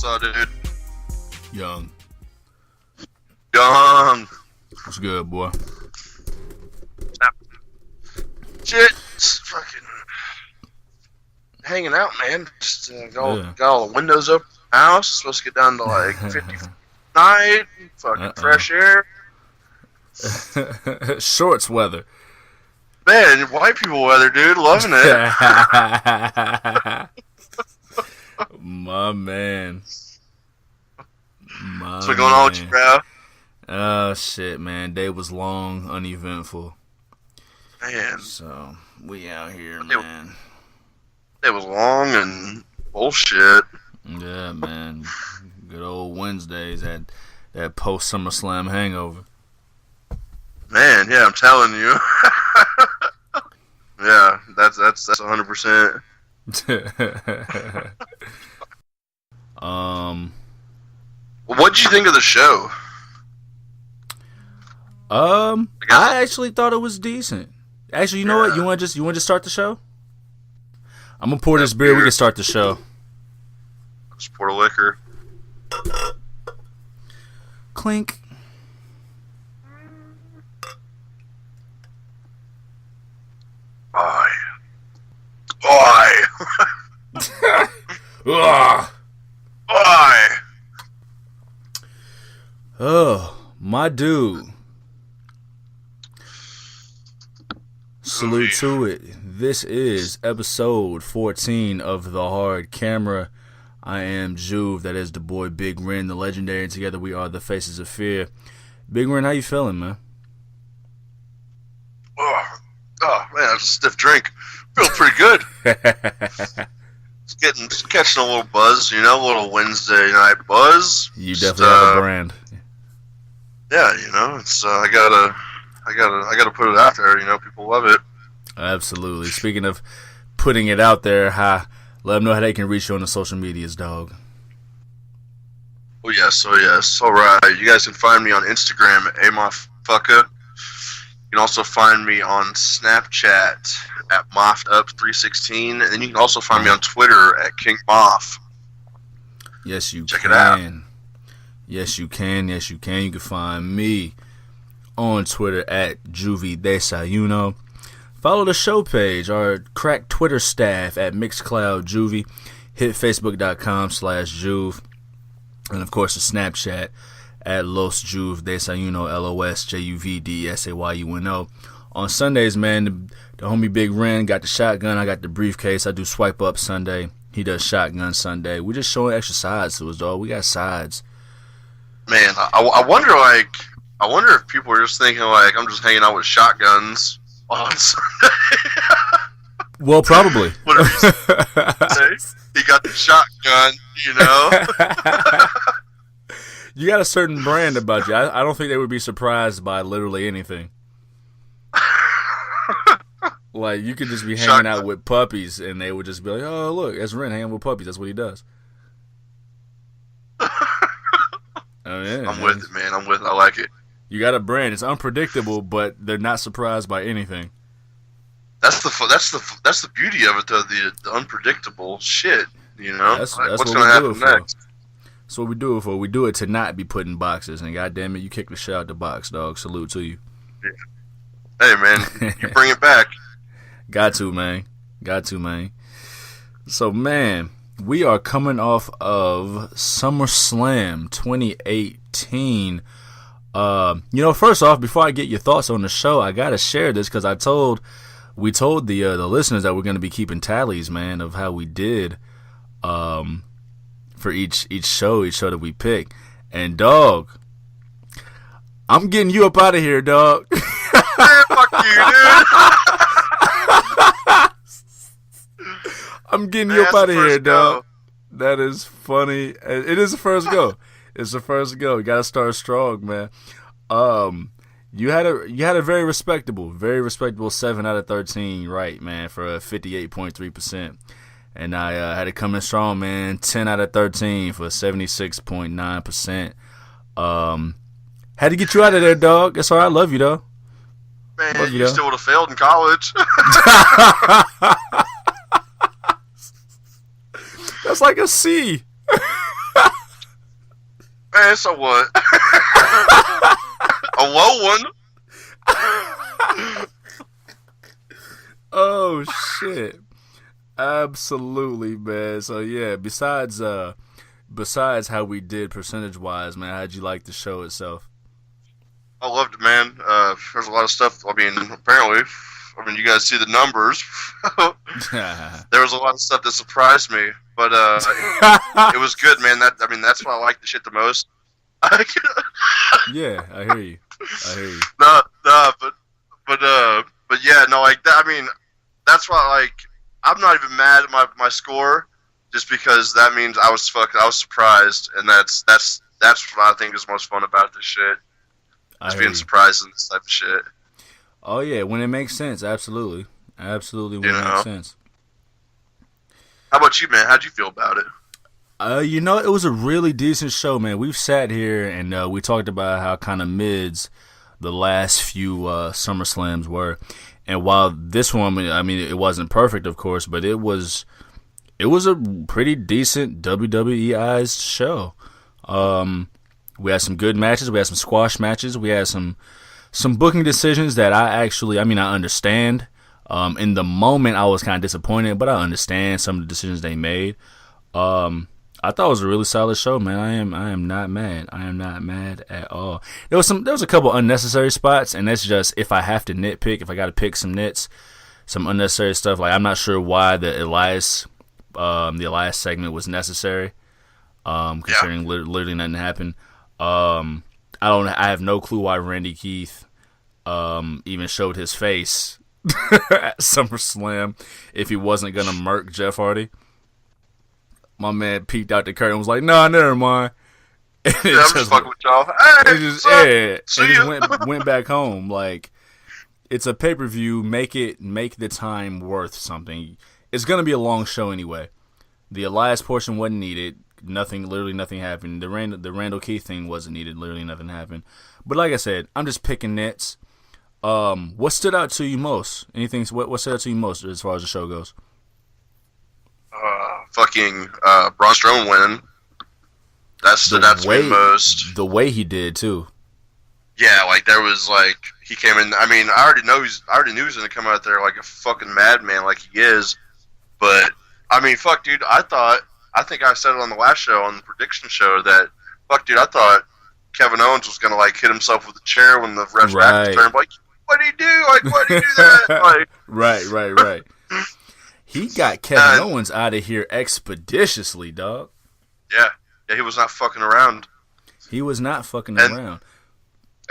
up, dude? Young. What's good, boy? Shit, just fucking hanging out, man. Just got all the windows up in the house. It's supposed to get down to like 50 night. Fucking fresh air. Shorts weather. Man, white people weather, dude. Loving it. My man. What's going on with you, bro? Oh, shit, man. Day was long, uneventful. Man. So, we out here, man. It was long and bullshit. Yeah, man. Good old Wednesdays had that post-Summerslam hangover. Man, yeah, I'm telling you. Yeah, that's 100%. What'd you think of the show? I actually thought it was decent. Actually, you know what? You want to just start the show? I'm gonna pour this beer. We can start the show. Just pour the liquor. Clink. Oh, my dude. Salute to it. This is episode 14 of The Hard Camera. I am Juv, that is the boy Big Ren, the legendary, and together we are the Faces of Fear. Big Ren, how you feeling, man? Oh man, that's a stiff drink. Feels pretty good. Just catching a little buzz, a little Wednesday night buzz. You definitely have a brand. Yeah, it's I gotta put it out there. People love it. Absolutely. Speaking of putting it out there, let them know how they can reach you on the social medias, dog. Oh yes. All right, you guys can find me on Instagram at amoffucka. You can also find me on Snapchat at MoffedUp316, and then you can also find me on Twitter at KingMoff. Yes, you Check can. it out. Yes, you can. Yes, you can. You can find me on Twitter at Juv Desayuno. Follow the show page, our crack Twitter staff at Mixcloud Juvie. Hit Facebook.com/Juv. And of course, the Snapchat at Los Juv Desayuno, LOSJUVDSAYUNO. On Sundays, man, the homie Big Ren got the shotgun. I got the briefcase. I do swipe up Sunday. He does shotgun Sunday. We just showing extra sides to us, dog. We got sides. Man, I wonder if people are just thinking like I'm just hanging out with shotguns on Sunday. Well, probably. Whatever you say. He got the shotgun, You got a certain brand about you. I don't think they would be surprised by literally anything. Like, you could just be hanging out with puppies, and they would just be like, oh, look, that's Ren hanging with puppies. That's what he does. Oh, yeah, I'm with it, man. I like it. You got a brand. It's unpredictable, but they're not surprised by anything. That's the beauty of it, though. The unpredictable shit. That's what's what gonna happen next? That's what we do it for. We do it to not be put in boxes, and goddamn it, you kick the shit out the box, dog. Salute to you. Yeah. Hey, man, you bring it back. Got to, man. So, man, we are coming off of SummerSlam 2018. First off, before I get your thoughts on the show, I gotta share this because we told the listeners that we're gonna be keeping tallies, man, of how we did, for each show that we pick. And dog, I'm getting you up out of here, dog. Man, fuck you, dude. I'm getting you up out of here, dog. That is funny. It is the first go. It's the first go. You gotta start strong, man. You had a very respectable 7 out of 13 right, man, for a 58.3%. And I had it coming strong, man. 10 out of 13 for 76.9%. Had to get you out of there, dog. That's all right. I love you, though. Man, you still would have failed in college. That's like a C. man, so what? A low one. Oh shit! Absolutely, man. So yeah, besides how we did percentage wise, man, how'd you like the show itself? I loved it, man. There's a lot of stuff. I mean, apparently, you guys see the numbers. There was a lot of stuff that surprised me, but it was good, man. That's why I like the shit the most. Yeah, I hear you. No, but yeah, no, like that. I mean, that's why, like, I'm not even mad at my score, just because that means I was surprised, and that's what I think is most fun about this shit. Just being surprised in this type of shit. Oh yeah, when it makes sense, absolutely when it makes sense. How about you, man? How'd you feel about it? It was a really decent show, man. We've sat here and we talked about how kind of mids the last few SummerSlams were, and while this one, I mean, it wasn't perfect, of course, but it was a pretty decent WWE-ized show. We had some good matches. We had some squash matches. We had some booking decisions that I understand. In the moment, I was kind of disappointed, but I understand some of the decisions they made. I thought it was a really solid show, man. I am not mad. I am not mad at all. There was a couple unnecessary spots, and that's just if I have to nitpick, if I got to pick some nits, some unnecessary stuff. Like, I'm not sure why the Elias segment was necessary, considering literally nothing happened. I have no clue why Randy Keith even showed his face at SummerSlam if he wasn't gonna murk Jeff Hardy. My man peeked out the curtain and was like, "Nah, never mind." And I'm just fucking with y'all. It just went back home. Like, it's a pay-per-view. Make the time worth something. It's gonna be a long show anyway. The Elias portion wasn't needed. Literally nothing happened. The Randall Keith thing wasn't needed. Literally nothing happened. But like I said, I'm just picking nits. What stood out to you most? What stood out to you most as far as the show goes? Braun Strowman winning. That stood out to me most. The way he did too. Yeah, like there was like he came in. I mean, I already knew he was gonna come out there like a fucking madman, like he is. But I mean, fuck, dude. I think I said it on the last show, on the prediction show, that fuck, dude. I thought Kevin Owens was gonna like hit himself with a chair when the ref's back to turn. Like, what did he do? Like, why did he do that? Like, right. He got Kevin Owens out of here expeditiously, dog. Yeah, he was not fucking around. Around.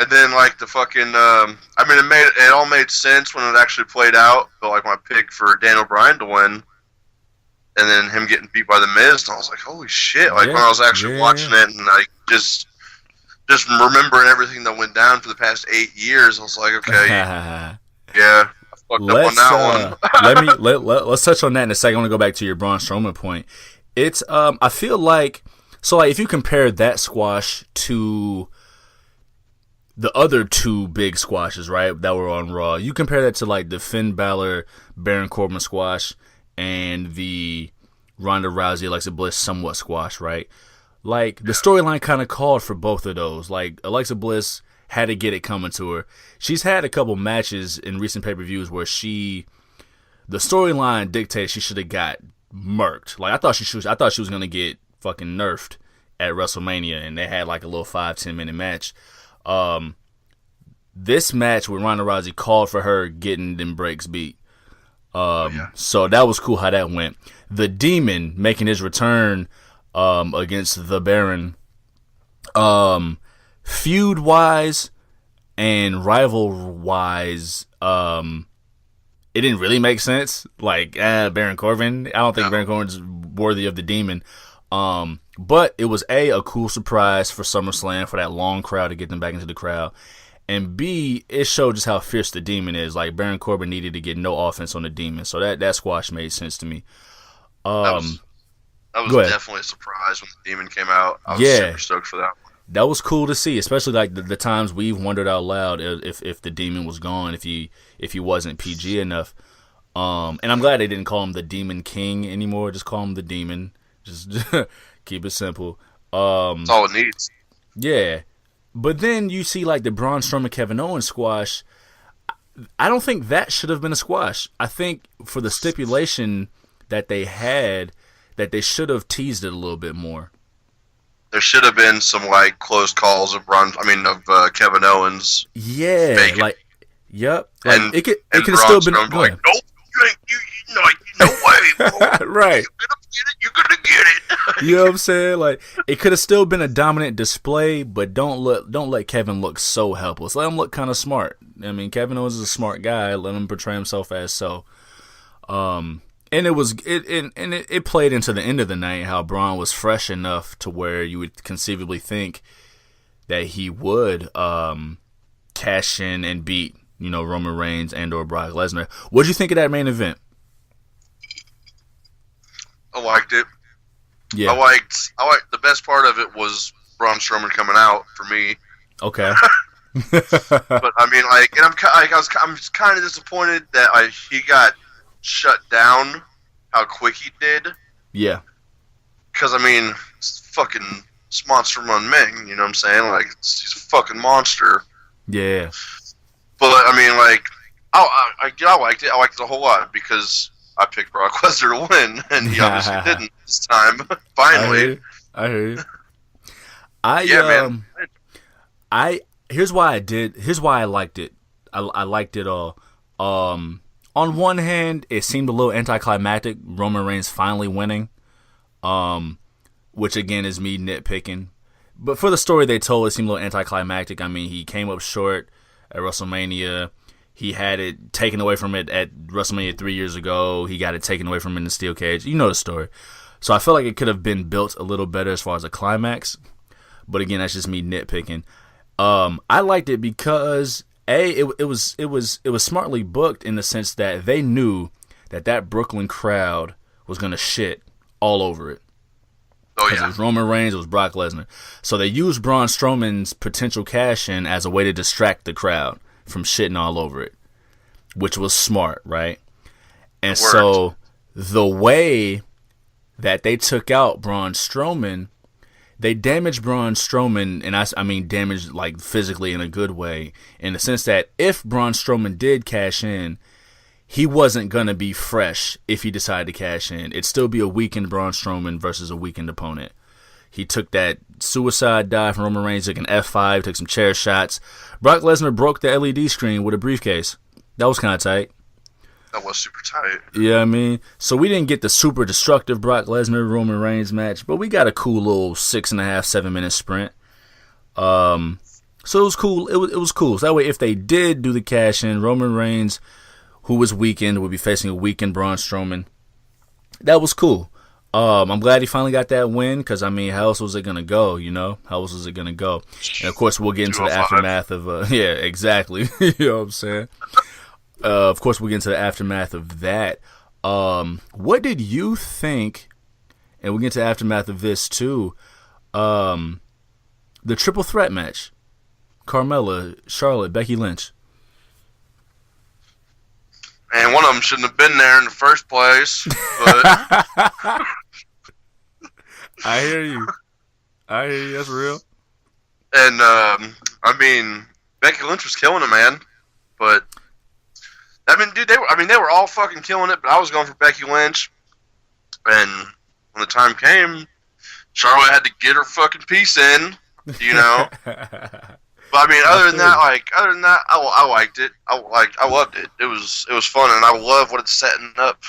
And then, like, the fucking, it all made sense when it actually played out. But, like, my pick for Daniel Bryan to win, and then him getting beat by The Miz, and I was like, holy shit. Like, when I was actually watching it, and, like, just remembering everything that went down for the past 8 years, I was like, okay, yeah. Let's touch on that in a second. I want to go back to your Braun Strowman point. It's I feel like if you compare that squash to the other two big squashes, right, that were on Raw, you compare that to like the Finn Balor Baron Corbin squash and the Ronda Rousey Alexa Bliss somewhat squash, right? Like, the storyline kind of called for both of those. Like, Alexa Bliss had to get it coming to her. She's had a couple matches in recent pay-per-views where the storyline dictated she should have got murked. Like, I thought she was gonna get fucking nerfed at WrestleMania, and they had like a little 5-10 minute match. This match with Ronda Rousey called for her getting them breaks beat. So that was cool how that went. The Demon making his return against the Baron. Feud-wise and rival-wise, it didn't really make sense. Like, Baron Corbin, I don't think Baron Corbin's worthy of the Demon. But it was a cool surprise for SummerSlam, for that long crowd to get them back into the crowd. And B, it showed just how fierce the Demon is. Like, Baron Corbin needed to get no offense on the Demon. So that squash made sense to me. That was definitely a surprise when the Demon came out. I was super stoked for that one. That was cool to see, especially like the times we've wondered out loud if the Demon was gone, if he wasn't PG enough. And I'm glad they didn't call him the Demon King anymore. Just call him the Demon. Just keep it simple. That's all it needs. Yeah. But then you see like the Braun Strowman Kevin Owens squash. I don't think that should have been a squash. I think for the stipulation that they had, that they should have teased it a little bit more. There should have been some like close calls of Kevin Owens. Yeah, faking. like, yep. Like, and it could and have still been like, nope, no way, bro. right. You're gonna get it. You know what I'm saying? Like, it could have still been a dominant display, but don't let Kevin look so helpless. Let him look kind of smart. I mean, Kevin Owens is a smart guy. Let him portray himself as so. And it played into the end of the night how Braun was fresh enough to where you would conceivably think that he would cash in and beat, Roman Reigns and or Brock Lesnar. What did you think of that main event? I liked it. Yeah. I liked the best part of it was Braun Strowman coming out for me. Okay. But I mean, like, and I'm kind of disappointed that he got shut down. How quick he did. Yeah. Because I mean, it's Monster Run Ming. You know what I'm saying? Like, he's a fucking monster. Yeah. But I mean, like, I liked it. I liked it a whole lot because I picked Brock Lesnar to win, and he obviously didn't this time. Finally. I hear you. Man. Here's why I liked it. I liked it all. On one hand, it seemed a little anticlimactic, Roman Reigns finally winning, which again is me nitpicking. But for the story they told, it seemed a little anticlimactic. I mean, he came up short at WrestleMania. He had it taken away from it at WrestleMania 3 years ago. He got it taken away from him in the steel cage. You know the story. So I feel like it could have been built a little better as far as a climax. But again, that's just me nitpicking. I liked it because it was smartly booked in the sense that they knew that Brooklyn crowd was gonna shit all over it. Oh yeah. It was Roman Reigns, it was Brock Lesnar. So they used Braun Strowman's potential cash in as a way to distract the crowd from shitting all over it, which was smart, right? And so the way that they took out Braun Strowman, they damaged Braun Strowman, and I mean damaged like physically in a good way, in the sense that if Braun Strowman did cash in, he wasn't going to be fresh if he decided to cash in. It'd still be a weakened Braun Strowman versus a weakened opponent. He took that suicide dive from Roman Reigns, took an F5, took some chair shots. Brock Lesnar broke the LED screen with a briefcase. That was kind of tight. That was super tight. Yeah, I mean, so we didn't get the super destructive Brock Lesnar Roman Reigns match, but we got a cool little 6.5, 7 minute sprint. So it was cool. It was cool. So that way, if they did do the cash in, Roman Reigns, who was weakened, would be facing a weakened Braun Strowman. That was cool. I'm glad he finally got that win because, I mean, how else was it going to go, How else was it going to go? And, of course, we'll get into the aftermath of, yeah, exactly. You know what I'm saying? Of course, we'll get into the aftermath of that. What did you think, and we'll get into the aftermath of this too, the triple threat match? Carmella, Charlotte, Becky Lynch. And one of them shouldn't have been there in the first place. But I hear you. That's real. And I mean, Becky Lynch was killing it, man. But I mean, dude, they were all fucking killing it. But I was going for Becky Lynch. And when the time came, Charlotte had to get her fucking piece in. But I mean, other than that, I liked it. I loved it. It was fun, and I love what it's setting up.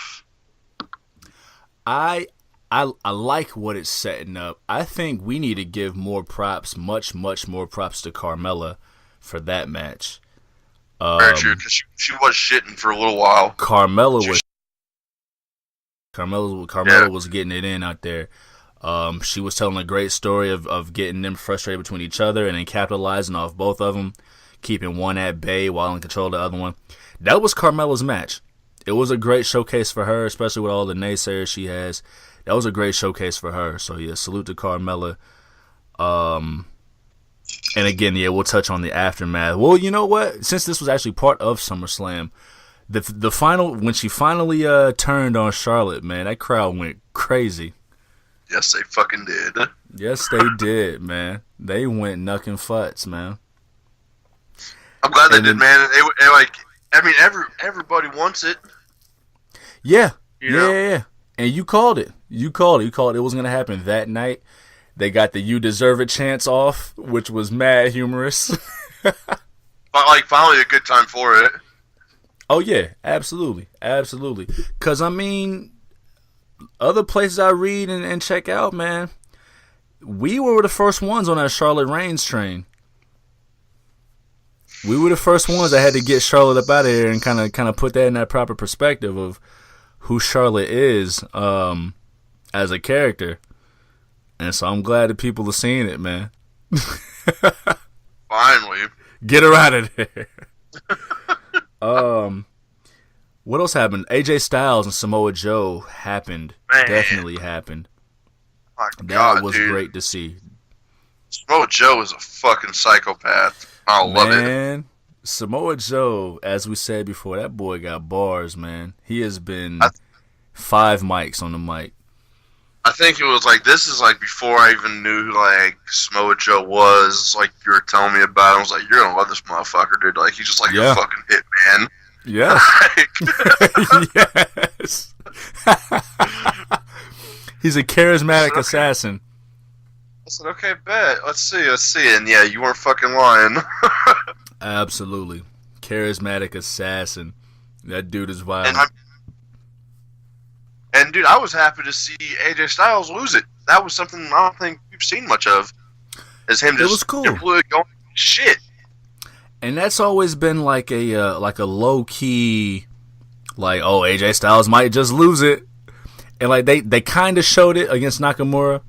I like what it's setting up. I think we need to give more props, much more props to Carmella for that match. Very true, because she was shitting for a little while. Carmella was getting it in out there. She was telling a great story of getting them frustrated between each other and then capitalizing off both of them, keeping one at bay while in control of the other one. That was Carmella's match. It was a great showcase for her, especially with all the naysayers she has. That was a great showcase for her. So, yeah, salute to Carmella. And again, yeah, we'll touch on the aftermath. Well, you know what? Since this was actually part of SummerSlam, the final, when she finally turned on Charlotte, man, that crowd went crazy. Yes, they fucking did. Yes, they did, man. They went knucking futz, man. I'm glad they And did, then- man. They like, I mean, everybody wants it. Yeah. You know? Yeah. And you called it. You called it. It was going to happen that night. They got the "You Deserve It" chants off, which was mad humorous. But like, finally a good time for it. Oh, yeah. Absolutely. Absolutely. Because, I mean, other places I read and check out, man, we were the first ones on that Charlotte Reigns train. We were the first ones that had to get Charlotte up out of here and kind of put that in that proper perspective of who Charlotte is as a character. And so I'm glad that people are seeing it, man. Finally. Get her out of there. What else happened? AJ Styles and Samoa Joe happened. Man. Definitely happened. My That God, was dude. great to see. Samoa Joe is a fucking psychopath. I love it. Man, Samoa Joe, as we said before, that boy got bars, man. He has been 5 mics on the mic. I think it was like, this is like before I even knew who like Samoa Joe was. Like, you were telling me about him. I was like, you're gonna love this motherfucker, dude. Like, he's just like Yeah. a fucking hitman. Yes. Yes. He's a charismatic Okay. assassin. I said, okay, bet. Let's see. And yeah, you weren't fucking lying. Absolutely. Charismatic assassin. That dude is wild. And dude, I was happy to see AJ Styles lose it. That was something I don't think we've seen much of. Is him It just was cool. completely going shit. And that's always been like a low key, like, oh, AJ Styles might just lose it, and like they kind of showed it against Nakamura,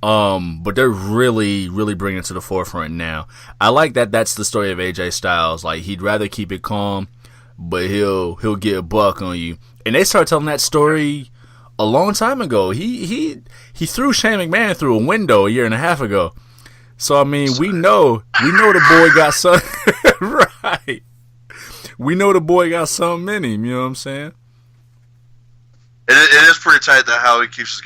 but they're really bringing it to the forefront now. I like that. That's the story of AJ Styles. Like, he'd rather keep it calm, but he'll get a buck on you. And they started telling that story a long time ago. He threw Shane McMahon through a window a year and a half ago. So I mean, we know the boy got something right. We know the boy got something in him. You know what I'm saying? It is pretty tight that how he keeps his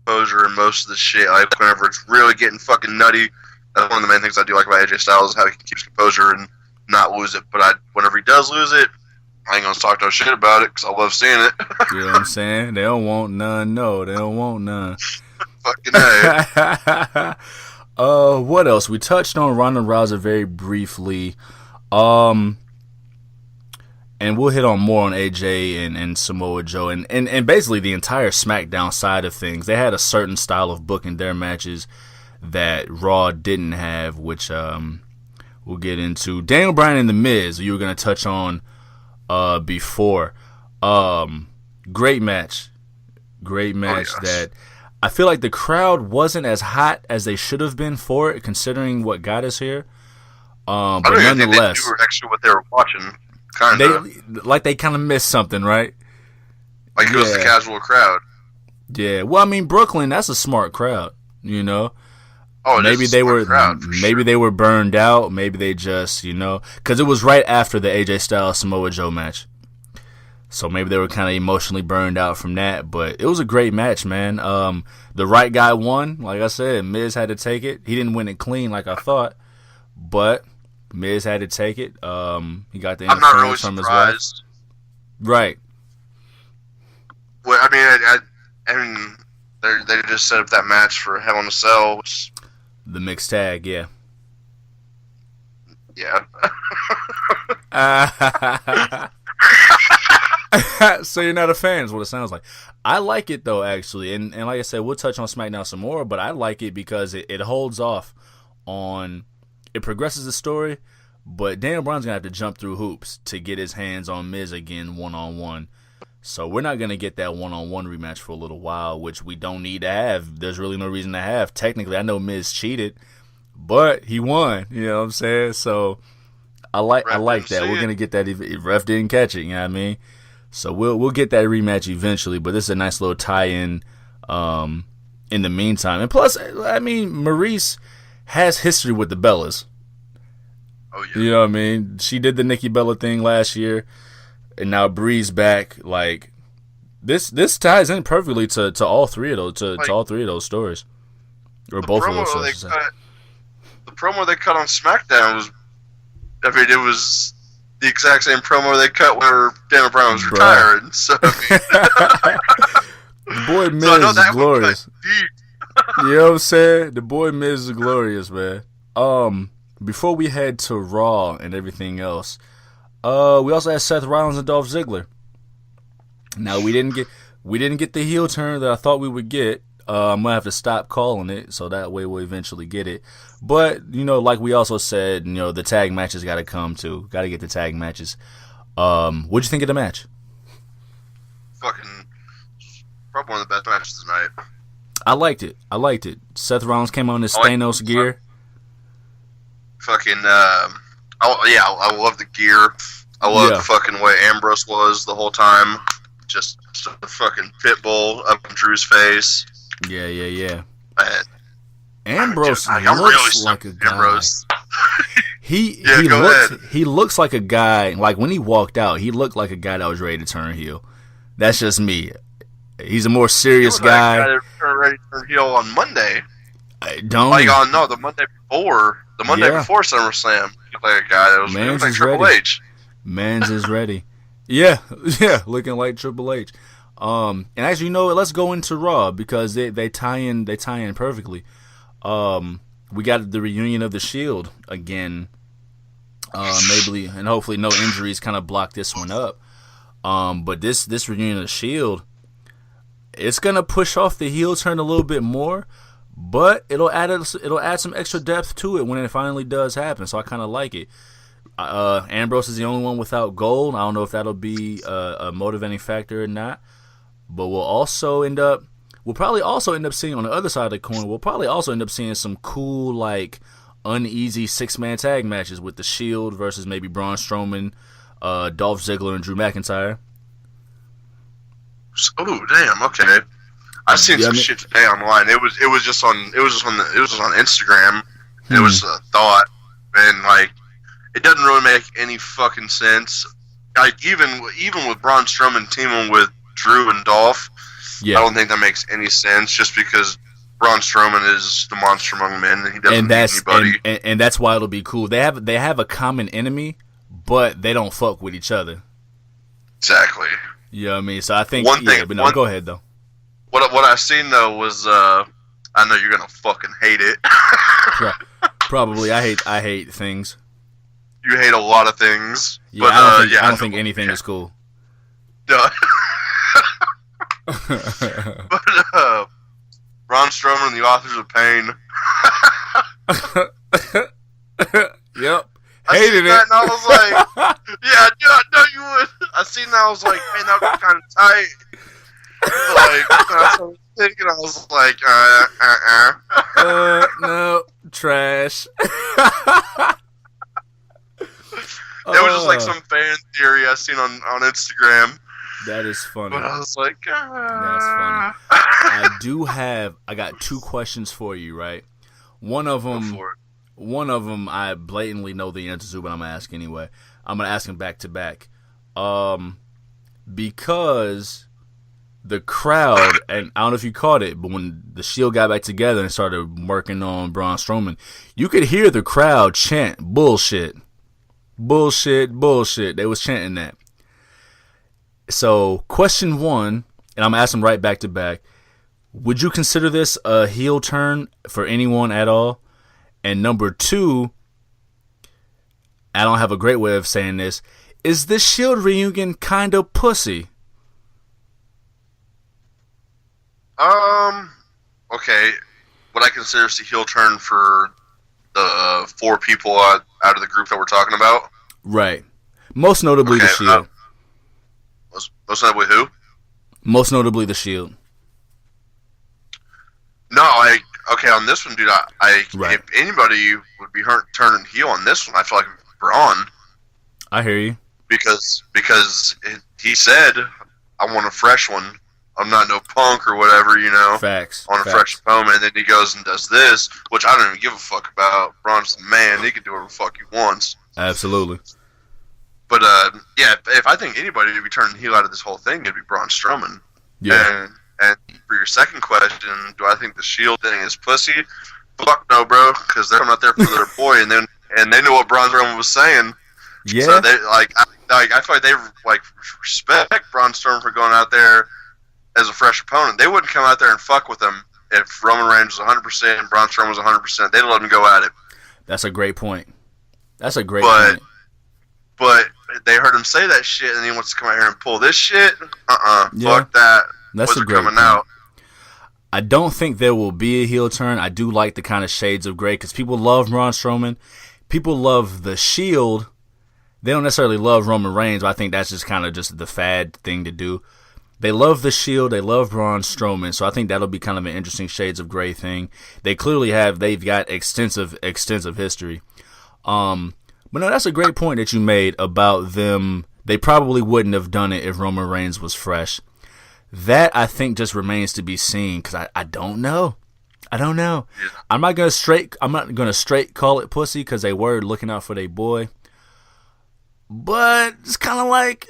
composure and most of the shit. Like, whenever it's really getting fucking nutty, that's one of the main things I do like about AJ Styles is how he can keep his composure and not lose it. But whenever he does lose it, I ain't gonna talk no shit about it because I love seeing it. You know what I'm saying? They don't want none. No, they don't want none. Fucking A. What else? We touched on Ronda Rousey very briefly. And we'll hit on more on AJ and Samoa Joe and basically the entire SmackDown side of things. They had a certain style of booking their matches that Raw didn't have, which we'll get into. Daniel Bryan and The Miz, you were going to touch on before. Great match. Great match. Oh, yes. That I feel like the crowd wasn't as hot as they should have been for it, considering what got us here. But I don't even think nonetheless, they knew actually what they were watching. Kind of. they kind of missed something, right? Like, it was the casual crowd. Yeah. Well, I mean, Brooklyn, that's a smart crowd, you know? Oh, maybe they were they were burned out. Maybe they just, because it was right after the AJ Styles Samoa Joe match. So maybe they were kind of emotionally burned out from that. But it was a great match, man. The right guy won. Like I said, Miz had to take it. He didn't win it clean like I thought. But Miz had to take it. He got the I'm not really interference from his wife. surprised. Right. Well, I mean, they just set up that match for Hell in a Cell, which, The mixed tag, yeah. yeah. So you're not a fan is what it sounds like. I like it though, actually, and like I said, we'll touch on SmackDown some more, but I like it because it holds off on, it progresses the story, but Daniel Bryan's gonna have to jump through hoops to get his hands on Miz again one-on-one. So we're not gonna get that one-on-one rematch for a little while, which we don't need to have. There's really no reason to have. Technically, I know Miz cheated, but he won. You know what I'm saying? So I like that. We're gonna get that. Ref didn't catch it. You know what I mean? So we'll get that rematch eventually. But this is a nice little tie-in. In the meantime, and plus, I mean, Maurice has history with the Bellas. Oh yeah. You know what I mean? She did the Nikki Bella thing last year, and now Bree's back. Like, This ties in perfectly to all three of those to all three of those stories, or both of those stories. The promo they cut on SmackDown was, I mean, it was the exact same promo they cut when Daniel Bryan was retiring. So, I mean, the boy Miz is glorious. You know what I'm saying? The boy Miz is glorious, man. Before we head to Raw and everything else, we also had Seth Rollins and Dolph Ziggler. Now we didn't get the heel turn that I thought we would get. I'm gonna have to stop calling it, so that way we'll eventually get it. But like we also said, the tag matches got to come too. Got to get the tag matches. What'd you think of the match? Fucking, probably one of the best matches tonight. I liked it. Seth Rollins came on his Thanos gear. Fucking, I love the gear. I love the fucking way Ambrose was the whole time. Just a fucking pit bull up in Drew's face. Yeah. Ambrose looks like a guy. Ambrose. He looks like a guy. Like when he walked out, he looked like a guy that was ready to turn heel. That's just me. He's a more serious guy. Ready to turn heel on Monday. The Monday before. The Monday before SummerSlam. He looked like a guy that was like Triple H. Mans is ready. Yeah, looking like Triple H. And actually, let's go into Raw because they tie in perfectly. We got the reunion of the Shield again. Maybe and hopefully no injuries kind of block this one up. But this reunion of the Shield, it's gonna push off the heel turn a little bit more, but it'll add some extra depth to it when it finally does happen. So I kind of like it. Ambrose is the only one without gold. I don't know if that'll be a motivating factor or not. But we'll probably also end up seeing on the other side of the coin. We'll probably also end up seeing some cool, like, uneasy 6-man tag matches with the Shield versus maybe Braun Strowman, Dolph Ziggler, and Drew McIntyre. Oh damn! Okay, I seen some shit today online. It was just on Instagram. It was a thought, and like it doesn't really make any fucking sense. Like even with Braun Strowman teaming with Drew and Dolph, I don't think that makes any sense. Just because Braun Strowman is the monster among men, and he doesn't need anybody. And that's why it'll be cool. They have a common enemy, but they don't fuck with each other. Exactly. You know what I mean? So I think go ahead though. What I seen though was I know you're gonna fucking hate it. Probably. I hate things. You hate a lot of things. Yeah, but, I don't think anything is cool. Duh. But Braun Strowman and the Authors of Pain. Yep. Hated it. And I was like, yeah, I know you would. I seen that. I was like, man, that was kind of tight. Like, I was thinking, I was like, no, trash. It was just like some fan theory I seen on Instagram. That is funny. But I was like, That's funny. I got 2 questions for you, right? One of them I blatantly know the answer to, but I'm going to ask anyway. I'm going to ask them back to back. Because the crowd, and I don't know if you caught it, but when the Shield got back together and started working on Braun Strowman, you could hear the crowd chant bullshit. Bullshit, bullshit. They was chanting that. So, question 1, and I'm going to ask them right back to back. Would you consider this a heel turn for anyone at all? And number 2, I don't have a great way of saying this. Is this Shield reunion kind of pussy? Okay. What I consider is a heel turn for the 4 people out of the group that we're talking about? Right. Most notably the Shield. Most notably who? Most notably the Shield. No, on this one, dude, if anybody would be turning heel on this one, I feel like Braun. I hear you. Because he said, I want a fresh one. I'm not no punk or whatever, Facts. I want a fresh opponent. And then he goes and does this, which I don't even give a fuck about. Braun's the man. He can do whatever the fuck he wants. Absolutely. But, if I think anybody to be turning heel out of this whole thing, it'd be Braun Strowman. Yeah. And for your second question, do I think the Shield thing is pussy? Fuck no, bro, because they're not there for their boy, and they knew what Braun Strowman was saying. So Yeah. they I feel like they like respect Braun Strowman for going out there as a fresh opponent. They wouldn't come out there and fuck with him if Roman Reigns was 100% and Braun Strowman was 100%. They'd let him go at it. That's a great point. That's a great point. But they heard him say that shit, and he wants to come out here and pull this shit. Yeah. Fuck that. That's a great coming point. out. I don't think there will be a heel turn. I do like the kind of shades of gray because people love Braun Strowman. People love the Shield. They don't necessarily love Roman Reigns, but I think that's just kind of just the fad thing to do. They love the Shield. They love Braun Strowman. So I think that'll be kind of an interesting shades of gray thing. They've got extensive history. But no, that's a great point that you made about them. They probably wouldn't have done it if Roman Reigns was fresh. That, I think, just remains to be seen because I don't know. I don't know. Yeah. I'm not gonna straight call it pussy because they were looking out for their boy. But it's kind of like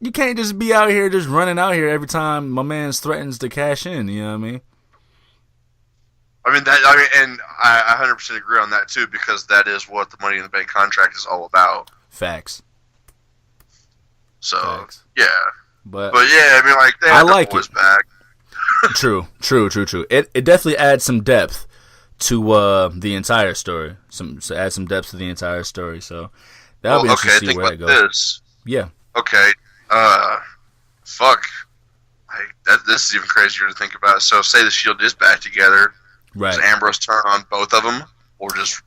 you can't just be out here just running out here every time my man threatens to cash in. You know what I mean? And I 100% agree on that too, because that is what the Money in the Bank contract is all about. Facts. So Facts. Yeah, but yeah, I mean, like they have like their boys back. True. It definitely adds some depth to the entire story. Add some depth to the entire story. So that'll be interesting to see where it goes. This. Yeah. Okay. Fuck. This is even crazier to think about. So, say the Shield is back together. Right. Does Ambrose turn on both of them, or just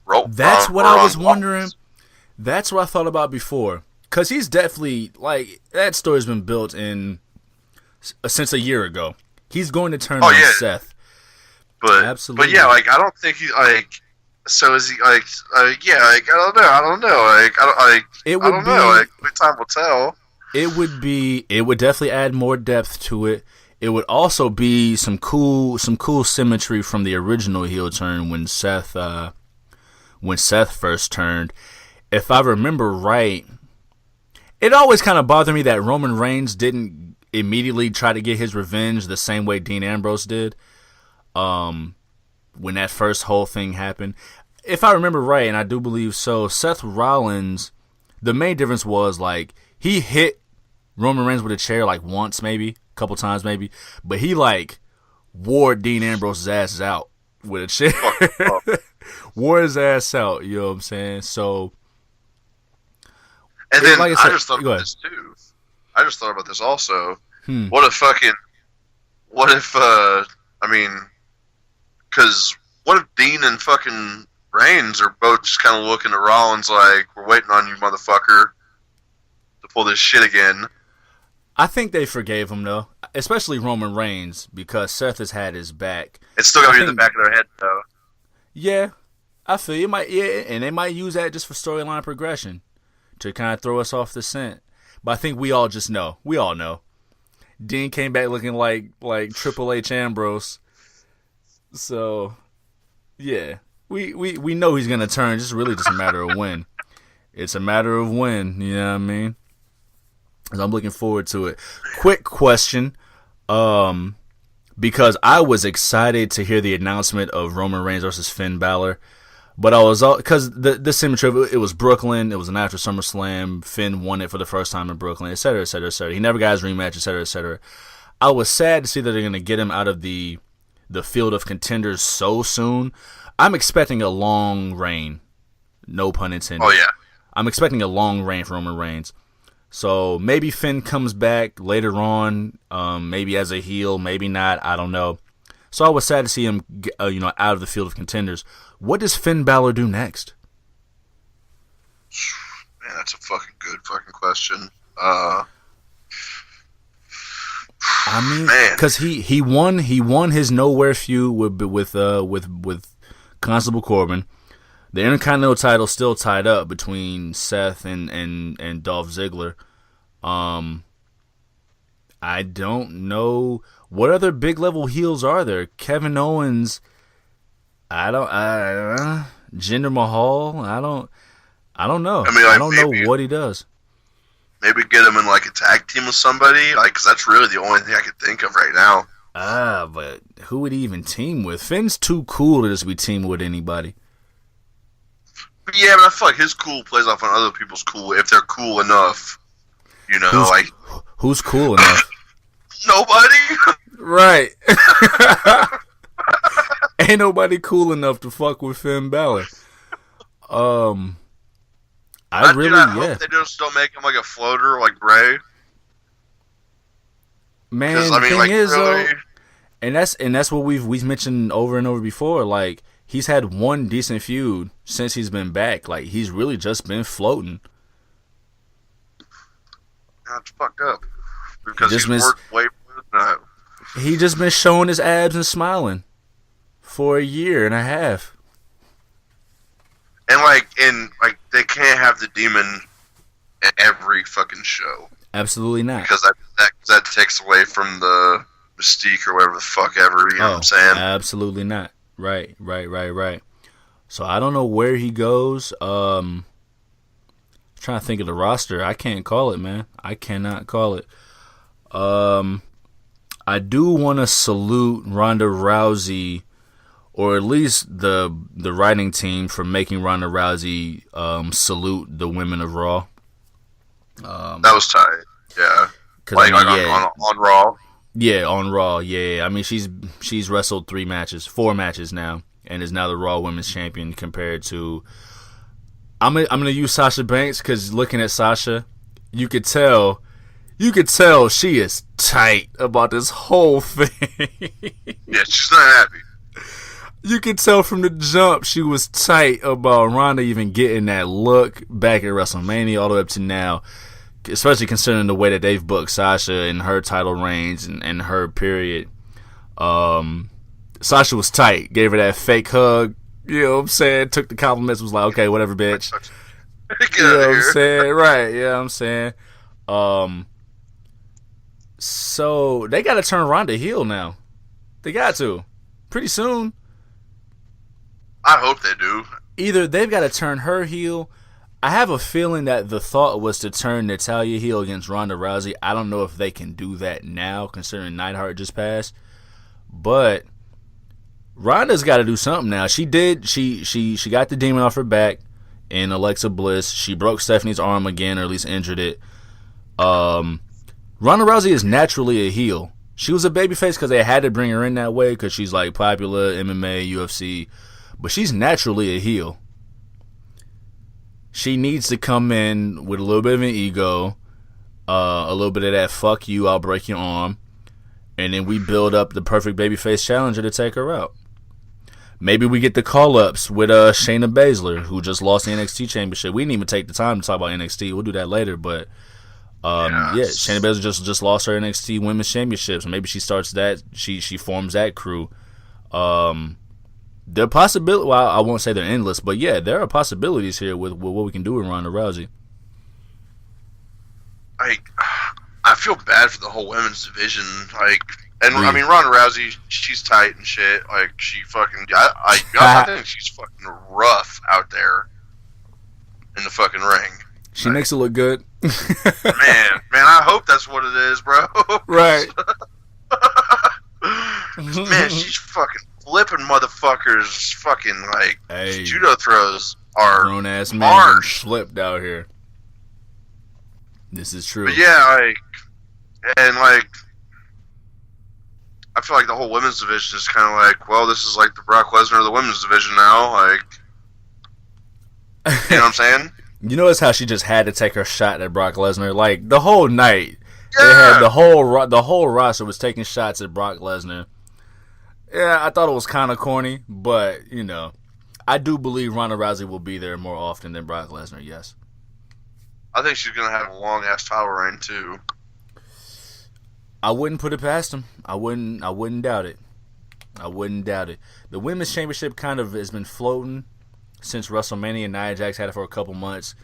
roll? That's what I was wondering. That's what I thought about before. Because he's definitely, like, that story's been built since a year ago. He's going to turn on Seth. But, absolutely. But yeah, like, I don't think he, like, so is he, like, yeah, like, I don't know. Like, time will tell. It would definitely add more depth to it. It would also be some cool symmetry from the original heel turn when Seth first turned. If I remember right, it always kind of bothered me that Roman Reigns didn't immediately try to get his revenge the same way Dean Ambrose did. When that first whole thing happened, if I remember right, and I do believe so, Seth Rollins, the main difference was like he hit Roman Reigns with a chair like once, maybe a couple times, maybe, but he like wore Dean Ambrose's ass out with a chair. Wore his ass out, you know what I'm saying? So, and then like I just thought about this too. I just thought about this also. What if because what if Dean and fucking Reigns are both just kind of looking at Rollins like, we're waiting on you, motherfucker, to pull this shit again? I think they forgave him though, especially Roman Reigns, because Seth has had his back. It's still gonna be in the back of their head though. Yeah, I feel you might. Yeah, and they might use that just for storyline progression to kind of throw us off the scent. But I think we all know. We all know. Dean came back looking like Triple H Ambrose. So, yeah, we know he's gonna turn. It's really just a matter of when. It's a matter of when. You know what I mean? I'm looking forward to it. Quick question, because I was excited to hear the announcement of Roman Reigns versus Finn Balor, but I was because the symmetry of it was Brooklyn. It was an after SummerSlam. Finn won it for the first time in Brooklyn, etc., etc., etc. He never got his rematch, etc., etc. I was sad to see that they're going to get him out of the field of contenders so soon. I'm expecting a long reign. No pun intended. Oh yeah. I'm expecting a long reign for Roman Reigns. So maybe Finn comes back later on, maybe as a heel, maybe not. I don't know. So I was sad to see him, out of the field of contenders. What does Finn Balor do next? Man, that's a fucking good fucking question. I mean, because he won his nowhere feud with Constable Corbin. The Intercontinental title still tied up between Seth and Dolph Ziggler. I don't know what other big level heels are there. Kevin Owens. Jinder Mahal. I don't know. I mean, like, I don't know what he does. Maybe get him in like a tag team with somebody, like, because that's really the only thing I could think of right now. But who would he even team with? Finn's too cool to just be teaming with anybody. But yeah, but I feel like his cool plays off on other people's cool if they're cool enough. You know, who's cool enough? Nobody. Right. Ain't nobody cool enough to fuck with Finn Balor. I hope they just don't make him like a floater like Bray. Man, the thing like, is really... though, and that's what we've mentioned over and over before. Like, he's had one decent feud since he's been back. Like, he's really just been floating. That's fucked up because he's worked way more than that. He just been showing his abs and smiling for a year and a half. And they can't have the demon at every fucking show. Absolutely not. Because that takes away from the mystique or whatever the fuck ever, you know what I'm saying? Absolutely not. Right. So I don't know where he goes. Trying to think of the roster. I can't call it, man. I cannot call it. I do want to salute Ronda Rousey, or at least the writing team, for making Ronda Rousey salute the women of Raw. That was tight. Yeah. On Raw. Yeah, on Raw. Yeah. I mean, she's wrestled 4 matches now, and is now the Raw Women's Champion compared to. I'm gonna use Sasha Banks because looking at Sasha, you could tell she is tight about this whole thing. Yeah, she's not happy. You could tell from the jump she was tight about Ronda even getting that look back at WrestleMania all the way up to now, especially considering the way that they've booked Sasha and her title reigns and her period. Sasha was tight, gave her that fake hug. You know what I'm saying? Took the compliments, was like, okay, whatever, bitch. You know what I'm saying? Right, yeah, I'm saying. So they got to turn Ronda heel now. They got to. Pretty soon. I hope they do. Either they've got to turn her heel. I have a feeling that the thought was to turn Natalya heel against Ronda Rousey. I don't know if they can do that now, considering Neidhart just passed. But Ronda's got to do something now. She did. She got the demon off her back in Alexa Bliss. She broke Stephanie's arm again, or at least injured it. Ronda Rousey is naturally a heel. She was a babyface because they had to bring her in that way because she's like popular, MMA, UFC. But she's naturally a heel. She needs to come in with a little bit of an ego, a little bit of that fuck you, I'll break your arm, and then we build up the perfect babyface challenger to take her out. Maybe we get the call-ups with Shayna Baszler, who just lost the NXT Championship. We didn't even take the time to talk about NXT. We'll do that later, but Shayna Baszler just lost her NXT Women's Championship, so maybe she starts that. She forms that crew. There are possibilities. Well, I won't say they're endless, but yeah, there are possibilities here with what we can do with Ronda Rousey. I feel bad for the whole women's division. I mean, Ronda Rousey, she's tight and shit. Like, she fucking. I think she's fucking rough out there in the fucking ring. She makes it look good. man, I hope that's what it is, bro. Right. Man, she's fucking flipping motherfuckers. Fucking judo throws are grown ass man flipped out here. This is true. But yeah, I feel like the whole women's division is kind of like, well, this is like the Brock Lesnar of the women's division now. Like, you know what I'm saying? You notice how she just had to take her shot at Brock Lesnar? Like, the whole night, they had the whole roster was taking shots at Brock Lesnar. Yeah, I thought it was kind of corny, but, you know, I do believe Ronda Rousey will be there more often than Brock Lesnar, yes. I think she's going to have a long-ass title reign, too. I wouldn't put it past him. I wouldn't doubt it. I wouldn't doubt it. The Women's Championship kind of has been floating since WrestleMania. Nia Jax had it for a couple months.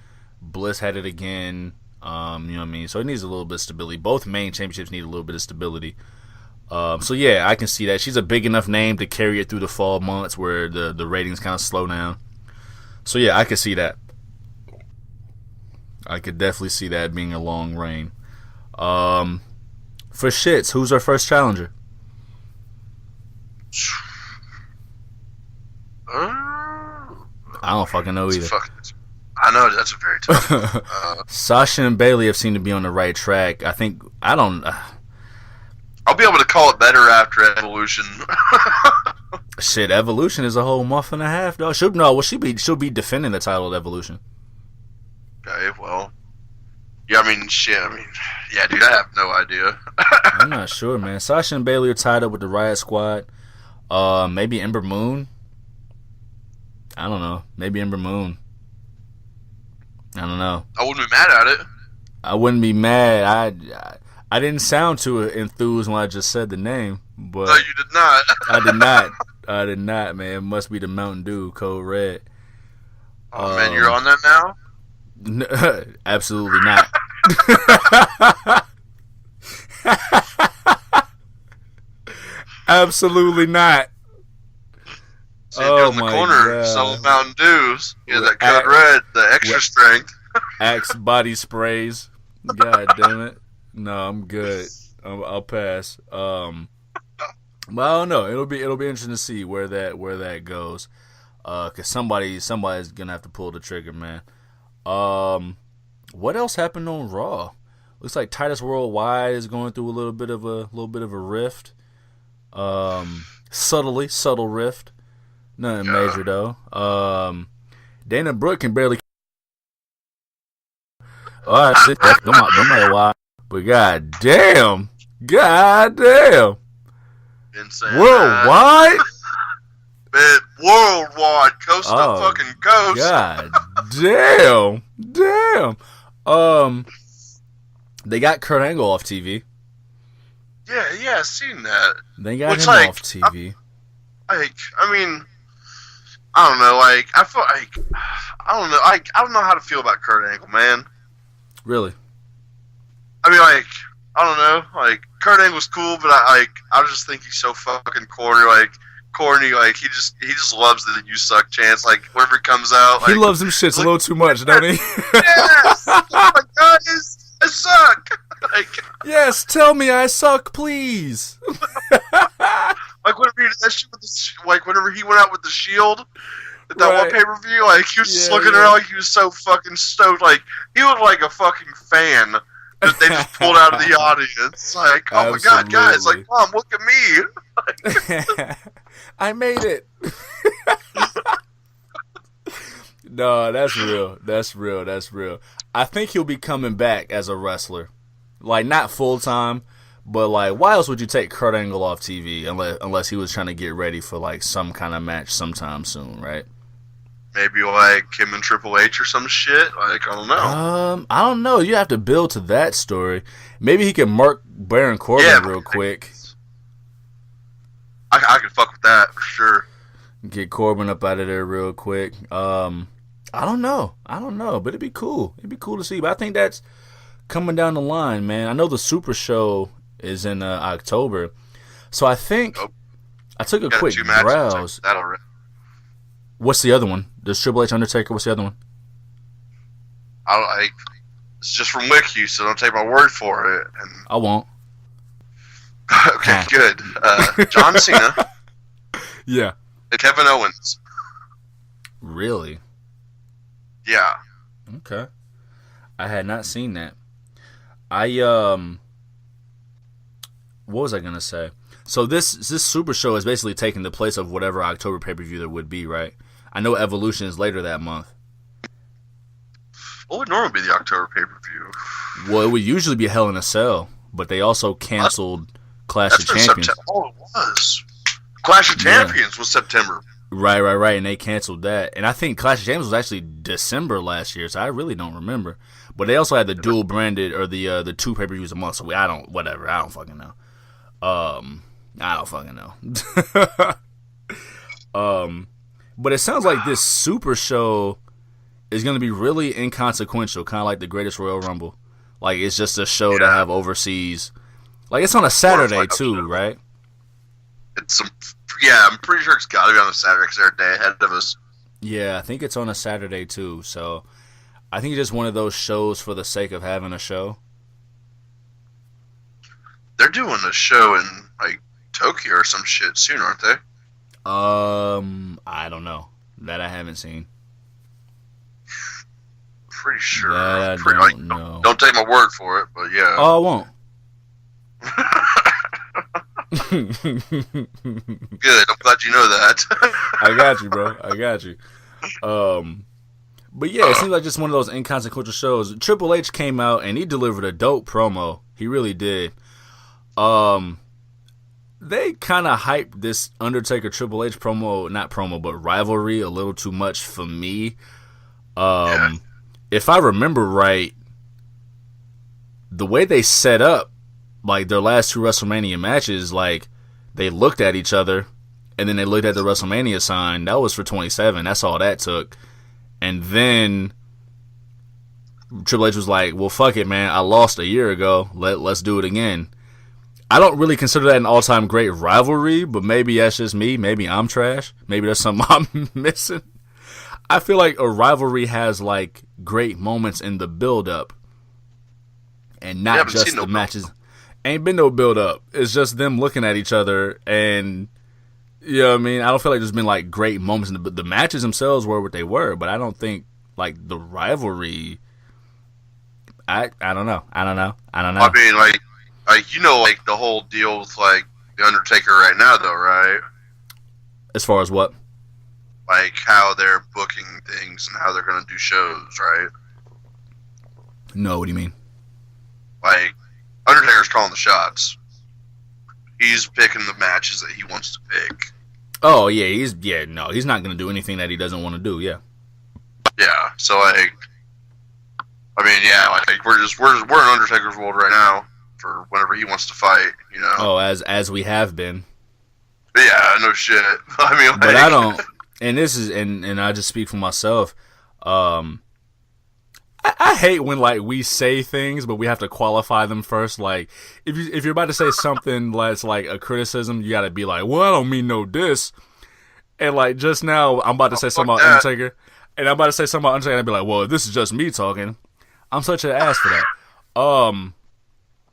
Bliss had it again. You know what I mean? So it needs a little bit of stability. Both main championships need a little bit of stability. So yeah, I can see that. She's a big enough name to carry it through the fall months where the ratings kind of slow down. So yeah, I can see that. I could definitely see that being a long reign. For shits, who's our first challenger? I don't fucking know either. I know, that's a very tough one. Sasha and Bailey have seemed to be on the right track. I think, I don't... I'll be able to call it better after Evolution. Shit, Evolution is a whole month and a half, though. She'll be defending the title of Evolution. Okay, well... Yeah, yeah, dude, I have no idea. I'm not sure, man. Sasha and Bailey are tied up with the Riot Squad. Maybe Ember Moon? I don't know. Maybe Ember Moon. I don't know. I wouldn't be mad at it. I wouldn't be mad. I didn't sound too enthused when I just said the name, but no, you did not. I did not, man. It must be the Mountain Dew Code Red. Oh man, you're on that now? Absolutely not. Absolutely not. See, in the corner, selling Mountain Dews. Yeah, that Code Red, the extra strength. Axe body sprays. God damn it. No, I'm good. I'll pass. But I don't know. It'll be interesting to see where that goes. Cause somebody's gonna have to pull the trigger, man. What else happened on Raw? Looks like Titus Worldwide is going through a little bit of a rift. Subtle rift. Nothing major though. Dana Brooke can barely. All right, sit back. Don't matter why. But goddamn. Insane. Worldwide. Man, worldwide, coast to fucking coast. God damn. They got Kurt Angle off TV. Yeah, I seen that. They got him off TV. I don't know. I feel like I don't know. I don't know how to feel about Kurt Angle, man. Really? I don't know. Kurt Angle's cool, but I just think he's so fucking corny. He just loves the "you suck" chance. Whenever he comes out, he loves them shits a little too much, don't he? Yes. Oh my God, I suck. Yes, tell me I suck, please. Whenever he did that shit with whenever he went out with the Shield at that one pay-per-view, he was just looking around like he was so fucking stoked. He was like a fucking fan that they just pulled out of the audience. Oh my God, guys! Mom, look at me. I made it. No, that's real. I think he'll be coming back as a wrestler. Not full time, but why else would you take Kurt Angle off TV unless he was trying to get ready for some kind of match sometime soon, right? Maybe him and Triple H or some shit. I don't know. I don't know. You have to build to that story. Maybe he can mark Baron Corbin real quick. I can fuck with that for sure. Get Corbin up out of there real quick. I don't know, but it'd be cool. It'd be cool to see. But I think that's coming down the line, man. I know the Super Show is in October, so I think I took a quick browse. What's the other one? There's Triple H Undertaker. What's the other one? It's just from Wiki, so don't take my word for it. And I won't. Okay, good. John Cena. Yeah. And Kevin Owens. Really? Yeah. Okay. I had not seen that. What was I gonna say? So this Super Show is basically taking the place of whatever October pay-per-view there would be, right? I know Evolution is later that month. What would normally be the October pay-per-view? Well, it would usually be Hell in a Cell, but they also canceled Clash of Champions. Oh, it was. Clash of Champions was September. Right, and they canceled that. And I think Clash of Champions was actually December last year, so I really don't remember. But they also had the dual branded, or the two pay-per-views a month, so I don't fucking know. But it sounds like this Super Show is going to be really inconsequential, kind of like the Greatest Royal Rumble. It's just a show to have overseas. It's on a Saturday too, right? I'm pretty sure it's got to be on a Saturday because they're a day ahead of us. Yeah, I think it's on a Saturday too. So I think it's just one of those shows for the sake of having a show. They're doing a show in like Tokyo or some shit soon, aren't they? I don't know. That I haven't seen. Pretty sure. That I don't know. Don't take my word for it, but yeah. Oh, I won't. Good. I'm glad you know that. I got you, bro. I got you. But yeah, it seems like just one of those inconsequential shows. Triple H came out and he delivered a dope promo. He really did. They kind of hyped this Undertaker Triple H promo, not promo, but rivalry a little too much for me. Yeah. If I remember right, the way they set up, like, their last two WrestleMania matches, like, they looked at each other, and then they looked at the WrestleMania sign. That was for 27. That's all that took. And then Triple H was like, well, fuck it, man. I lost a year ago. Let's do it again. I don't really consider that an all-time great rivalry, but maybe that's just me. Maybe I'm trash. Maybe there's something I'm missing. I feel like a rivalry has, like, great moments in the build-up and not just the matches. Ain't been no build-up. It's just them looking at each other and, you know what I mean? I don't feel like there's been, like, great moments. The matches themselves were what they were, but I don't think, like, the rivalry, I don't know. I mean, like, you know, like, the whole deal with, like, The Undertaker right now, though, right? As far as what? Like, how they're booking things and how they're going to do shows, right? No, what do you mean? Like, Undertaker's calling the shots. He's picking the matches that he wants to pick. Oh, yeah, he's not going to do anything that he doesn't want to do, yeah. Yeah, so, like, I mean, yeah, like, we're in Undertaker's world right now for whenever he wants to fight, you know? Oh, as we have been. Yeah, no shit. I mean, like... But I don't... And this is, and I just speak for myself. I hate when, like, we say things, but we have to qualify them first. Like, if you're about to say something that's like a criticism, you got to be like, well, I don't mean no diss. And like just now, I'm about to say something about Undertaker, and I'm about to say something about Undertaker, and I'd be like, well, this is just me talking. I'm such an ass for that.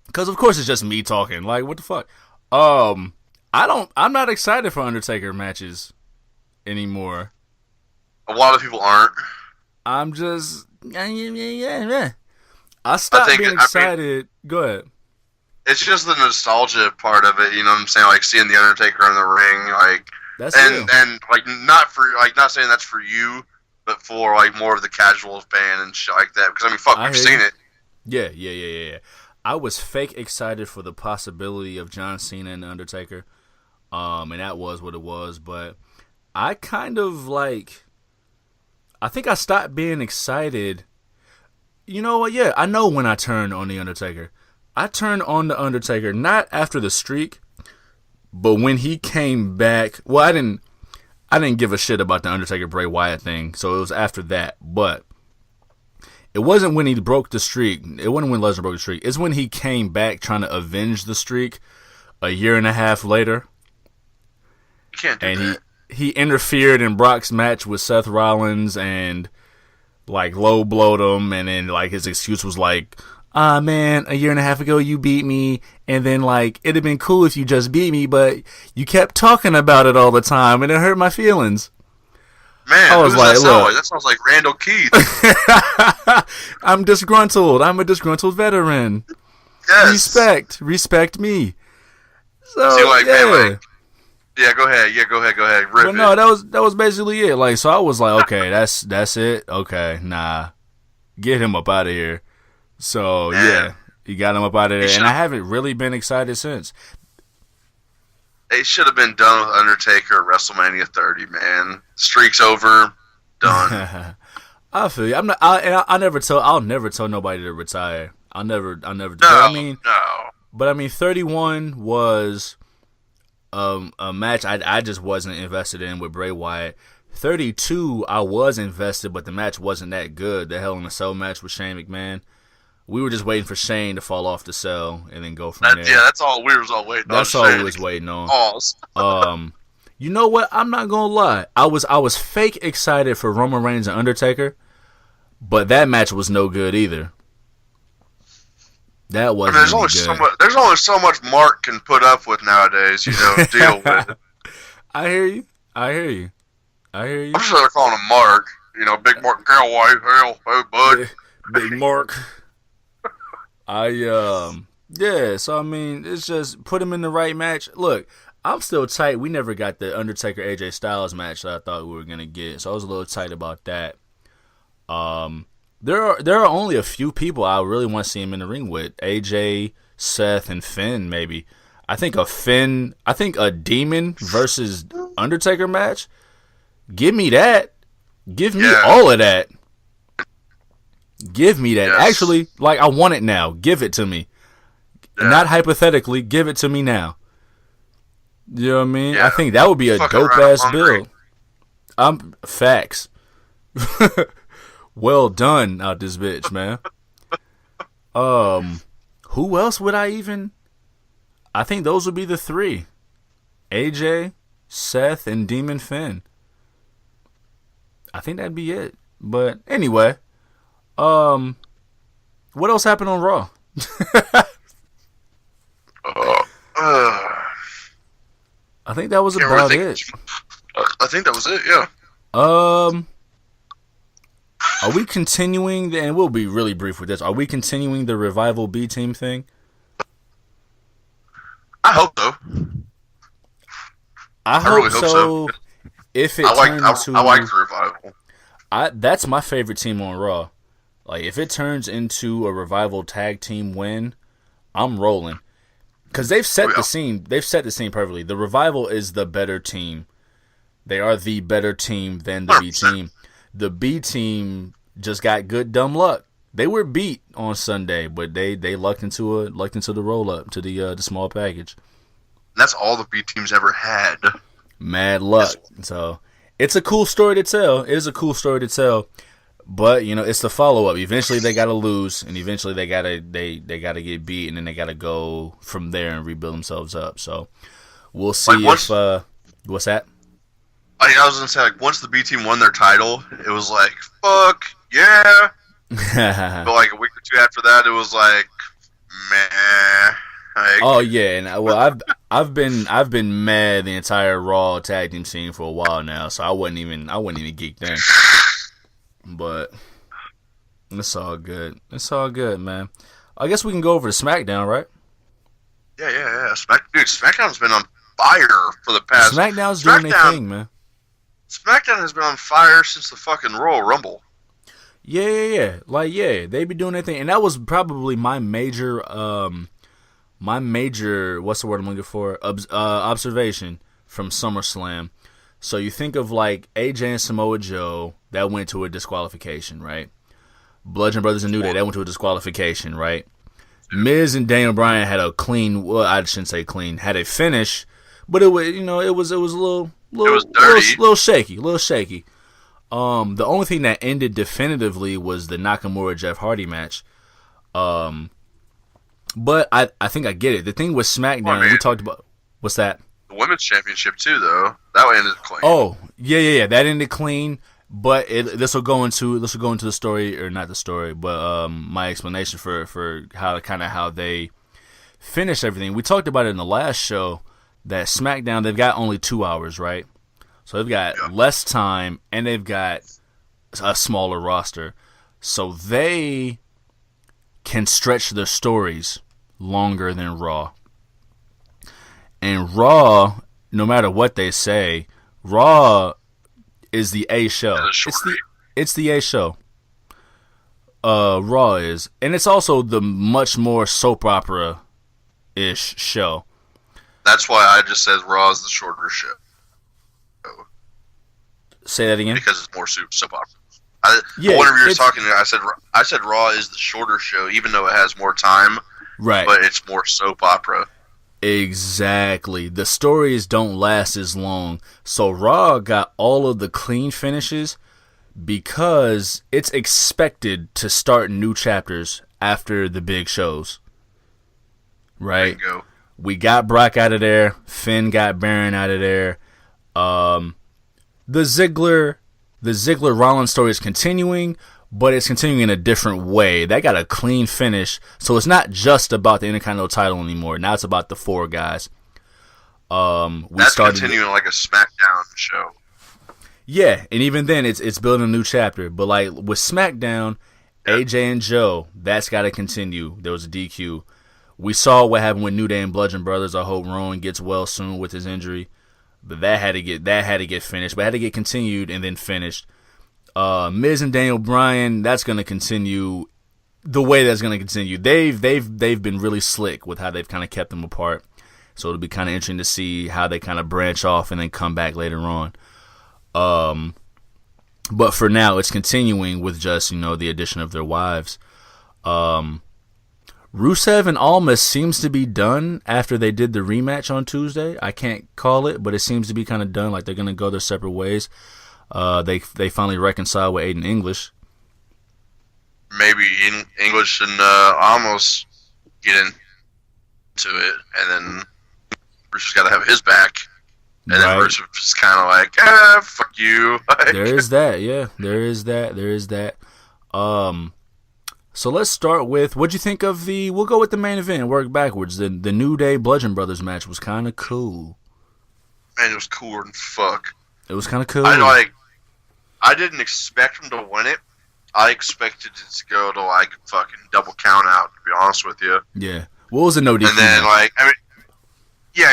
Because of course it's just me talking. Like, what the fuck? I'm not excited for Undertaker matches anymore. A lot of people aren't. I'm just I stopped being excited. Go ahead. It's just the nostalgia part of it, you know what I'm saying? Like seeing the Undertaker in the ring, like and like not saying that's for you, but for like more of the casual fan and shit like that. Because I mean, fuck, we've seen it. Yeah. I was fake excited for the possibility of John Cena and the Undertaker, and that was what it was. But I kind of like, I think I stopped being excited. You know what? Yeah, I know when I turned on the Undertaker. I turned on the Undertaker not after the streak, but when he came back. Well, I didn't give a shit about the Undertaker Bray Wyatt thing, so it was after that. But it wasn't when he broke the streak. It wasn't when Lesnar broke the streak. It's when he came back trying to avenge the streak a year and a half later. You can't do that. He interfered in Brock's match with Seth Rollins and like low blowed him, and then like his excuse was like, man, a year and a half ago you beat me, and then like it'd have been cool if you just beat me, but you kept talking about it all the time and it hurt my feelings. Man, I was like, that sounds like Randall Keith. I'm disgruntled. I'm a disgruntled veteran. Yes. Respect me. So, see, like, yeah. Man, like, yeah, go ahead. Rip but no, that was basically it. Like, so I was like, okay, that's it. Okay, nah, get him up out of here. So man. Yeah, he got him up out of there, and I haven't really been excited since. They should have been done with Undertaker at WrestleMania 30, man. Streak's over, done. I feel you. I'll never tell nobody to retire. I'll never do. No. But I mean, 31 was a match I just wasn't invested in with Bray Wyatt. 32, I was invested, but the match wasn't that good. The Hell in a Cell match with Shane McMahon. We were just waiting for Shane to fall off the cell and then go from there. Yeah, that's all we was all waiting on. That's all we was waiting on. You know what? I'm not gonna lie. I was fake excited for Roman Reigns and Undertaker, But that match was no good either. That wasn't there's any only good. there's only so much Mark can put up with nowadays. Deal with it. I hear you. I'm just calling him Mark. Big Mark Calloway. Hell, hey, bud. Big Mark. Yeah, so I mean, it's just put him in the right match. Look, I'm still tight. We never got the Undertaker AJ Styles match that I thought we were gonna get, so I was a little tight about that. There are only a few people I really want to see him in the ring with: AJ, Seth, and Finn. Maybe I think a Demon versus Undertaker match. Give me that. Give me all of that. Give me that. Yes. Actually, I want it now. Give it to me. Yeah. Not hypothetically. Give it to me now. You know what I mean? Yeah. I think that would be a dope-ass build. Facts. Well done out this bitch, man. Who else would I even... I think those would be the three. AJ, Seth, and Demon Finn. I think that'd be it. But anyway... what else happened on Raw? I think that was about it. I think that was it, yeah. Are we continuing, and we'll be really brief with this, are we continuing the Revival B Team thing? I hope so. I really hope so. If it turns into... I like the Revival. That's my favorite team on Raw. If it turns into a Revival tag team win, I'm rolling. Because they've set the scene. They've set the scene perfectly. The Revival is the better team. They are the better team than the 100%. B team. The B team just got good dumb luck. They were beat on Sunday, but they lucked into the roll up to the small package. That's all the B teams ever had. Mad luck. So it's a cool story to tell. It is a cool story to tell. But it's the follow up. Eventually they gotta lose, and eventually they gotta get beat, and then they gotta go from there and rebuild themselves up. So we'll see if what's that? I was gonna say once the B team won their title, it was like fuck yeah. But a week or two after that, it was like meh. Oh yeah, and I've been mad the entire Raw tag team scene for a while now, so I wasn't even geeked in. But it's all good. It's all good, man. I guess we can go over to SmackDown, right? Yeah. SmackDown's been on fire for the past... SmackDown's doing their thing, man. SmackDown has been on fire since the fucking Royal Rumble. Yeah. They be doing their thing. And that was probably my major, what's the word I'm looking for? Observation from SummerSlam. So you think of AJ and Samoa Joe, that went to a disqualification, right? Bludgeon Brothers and New Day, that went to a disqualification, right? Miz and Daniel Bryan had a clean, well, I shouldn't say clean, had a finish, but it was, it was a little shaky. The only thing that ended definitively was the Nakamura Jeff Hardy match. But I think I get it. The thing with SmackDown, we talked about, what's that? The Women's Championship too, though. That ended clean. Oh, yeah. That ended clean. But this will go into the story, or not the story, but my explanation for how they finish everything. We talked about it in the last show that SmackDown, they've got only 2 hours, right? So they've got less time, and they've got a smaller roster, so they can stretch their stories longer than Raw. And Raw, no matter what they say, Raw is the A show. It's the A show. Raw is, and it's also the much more soap opera-ish show. That's why I just said Raw is the shorter show. Say that again. Because it's more soap opera. Whenever you were talking, I said Raw is the shorter show, even though it has more time. Right. But it's more soap opera. Exactly. The stories don't last as long. So Raw got all of the clean finishes because it's expected to start new chapters after the big shows. Right? There you go. We got Brock out of there. Finn got Baron out of there. The Ziggler Rollins story is continuing, but it's continuing in a different way. That got a clean finish, so it's not just about the Intercontinental title anymore. Now it's about the 4 guys. That's continuing like a SmackDown show. Yeah, and even then, it's building a new chapter. But like with SmackDown, AJ and Joe, that's got to continue. There was a DQ. We saw what happened with New Day and Bludgeon Brothers. I hope Rowan gets well soon with his injury. But that had to get finished. But it had to get continued and then finished. Miz and Daniel Bryan, that's going to continue the way that's going to continue. They've been really slick with how they've kind of kept them apart. So it'll be kind of interesting to see how they kind of branch off and then come back later on. But for now, it's continuing with just, the addition of their wives. Rusev and Almas seems to be done after they did the rematch on Tuesday. I can't call it, but it seems to be kind of done. Like they're going to go their separate ways. They finally reconcile with Aiden English. Maybe English and Almas get into it, and then Rusev's got to have his back. And then Rusev is kind of like, fuck you. There is that, yeah. There is that. So let's start with, what'd you think of we'll go with the main event and work backwards. The New Day Bludgeon Brothers match was kind of cool. Man, it was cooler than fuck. It was kind of cool. I didn't expect them to win it. I expected it to go to like fucking double count out, to be honest with you. Yeah. What was the no DQ? And then yeah,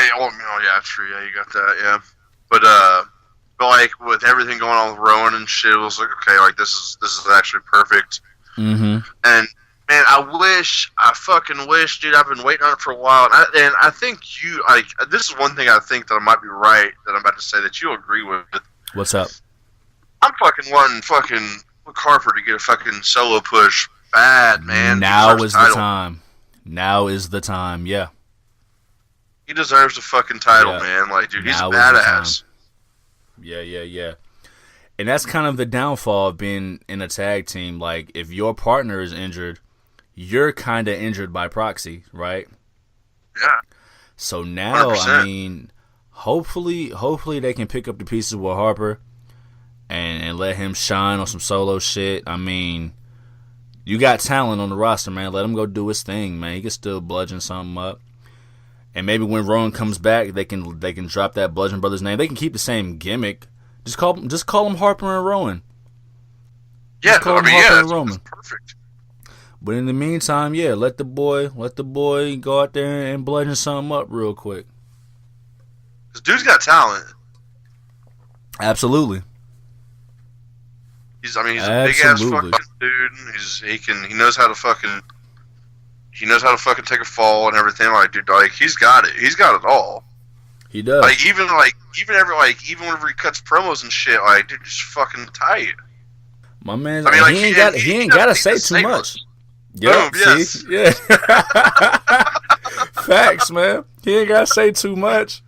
true. Yeah, you got that. Yeah, but like with everything going on with Rowan and shit, it was like, okay, like this is actually perfect. Mm-hmm. And man, I fucking wish, dude. I've been waiting on it for a while, and I think this is one thing I think that I might be right that I'm about to say that you'll agree with. What's up? I'm fucking wanting fucking Luke Harper to get a fucking solo push bad, man. Now is the time. Now is the time. Yeah. He deserves the fucking title, man. Like, dude, he's a badass. Yeah. And that's kind of the downfall of being in a tag team. Like, if your partner is injured, you're kind of injured by proxy, right? Yeah. So now, 100%. I mean, hopefully they can pick up the pieces with Harper and let him shine on some solo shit. I mean, you got talent on the roster, man. Let him go do his thing, man. He can still bludgeon something up. And maybe when Rowan comes back, they can drop that Bludgeon Brothers name. They can keep the same gimmick. Just call them Harper and Rowan. Yeah, that's perfect. But in the meantime, yeah, let the boy go out there and bludgeon something up real quick. This dude's got talent. Absolutely. He's a big ass fucking dude. He knows how to fucking take a fall and everything. Like, dude, like he's got it. He's got it all. He does. Even whenever he cuts promos and shit, like, dude, just fucking tight. My man, he ain't gotta say too much. Yep, yes. Yeah. Facts, man. He ain't gotta say too much.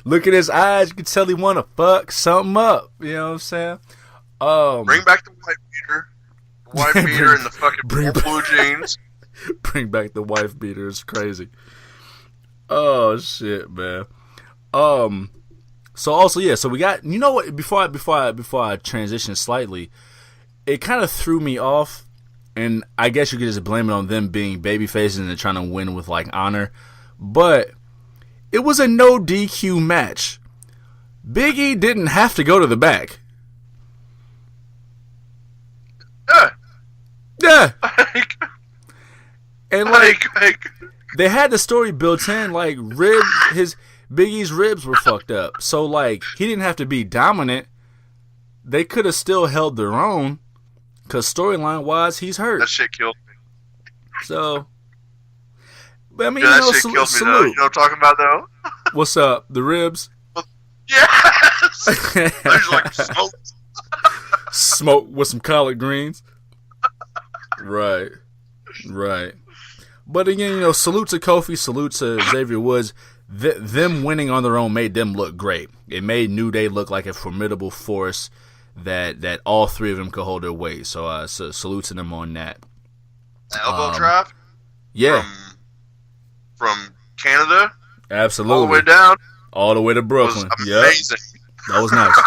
Look at his eyes. You can tell he want to fuck something up. You know what I'm saying? Bring back the wife beater. The wife beater and the fucking blue jeans. Bring back the wife beater. It's crazy. Oh shit, man. So also, yeah. So we got. You know what? Before I transition slightly, it kind of threw me off, and I guess you could just blame it on them being baby faces and they're trying to win with like honor, but it was a no DQ match. Big E didn't have to go to the back. Yeah. And they had the story built in, like Big E's ribs were fucked up. So like he didn't have to be dominant. They could have still held their own, cause storyline wise he's hurt. That shit killed me. So, but I mean, that shit killed me salute. Though. You know what I'm talking about though? What's up? The ribs? Yes. There's like smoke with some collard greens. Right. But again, salute to Kofi, salute to Xavier Woods. Them winning on their own made them look great. It made New Day look like a formidable force that all three of them could hold their weight. So salute to them on that. Elbow drop? Yeah. From Canada? Absolutely. All the way down? All the way to Brooklyn. Amazing. Yep. That was nice.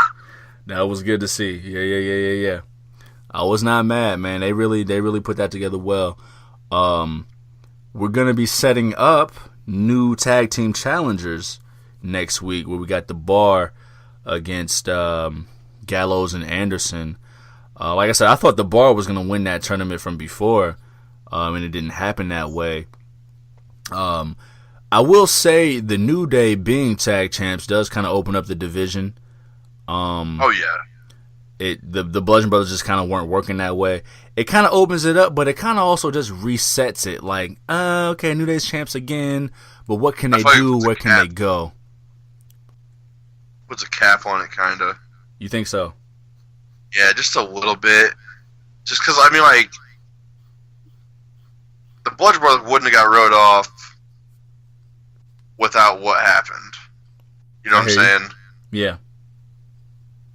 That was good to see. Yeah. I was not mad, man. They really put that together well. We're gonna be setting up new tag team challengers next week, where we got the Bar against Gallows and Anderson. Like I said, I thought the Bar was gonna win that tournament from before, and it didn't happen that way. I will say the New Day being tag champs does kind of open up the division. Oh yeah. The Bludgeon Brothers just kind of weren't working that way. It kind of opens it up, but it kind of also just resets it. Like, okay, New Day's champs again, but what can they do? Where can they go? Puts a cap on it, kind of. You think so? Yeah, just a little bit. Just because, I mean, like, the Bludgeon Brothers wouldn't have got wrote off without what happened. You know what I'm saying? Yeah.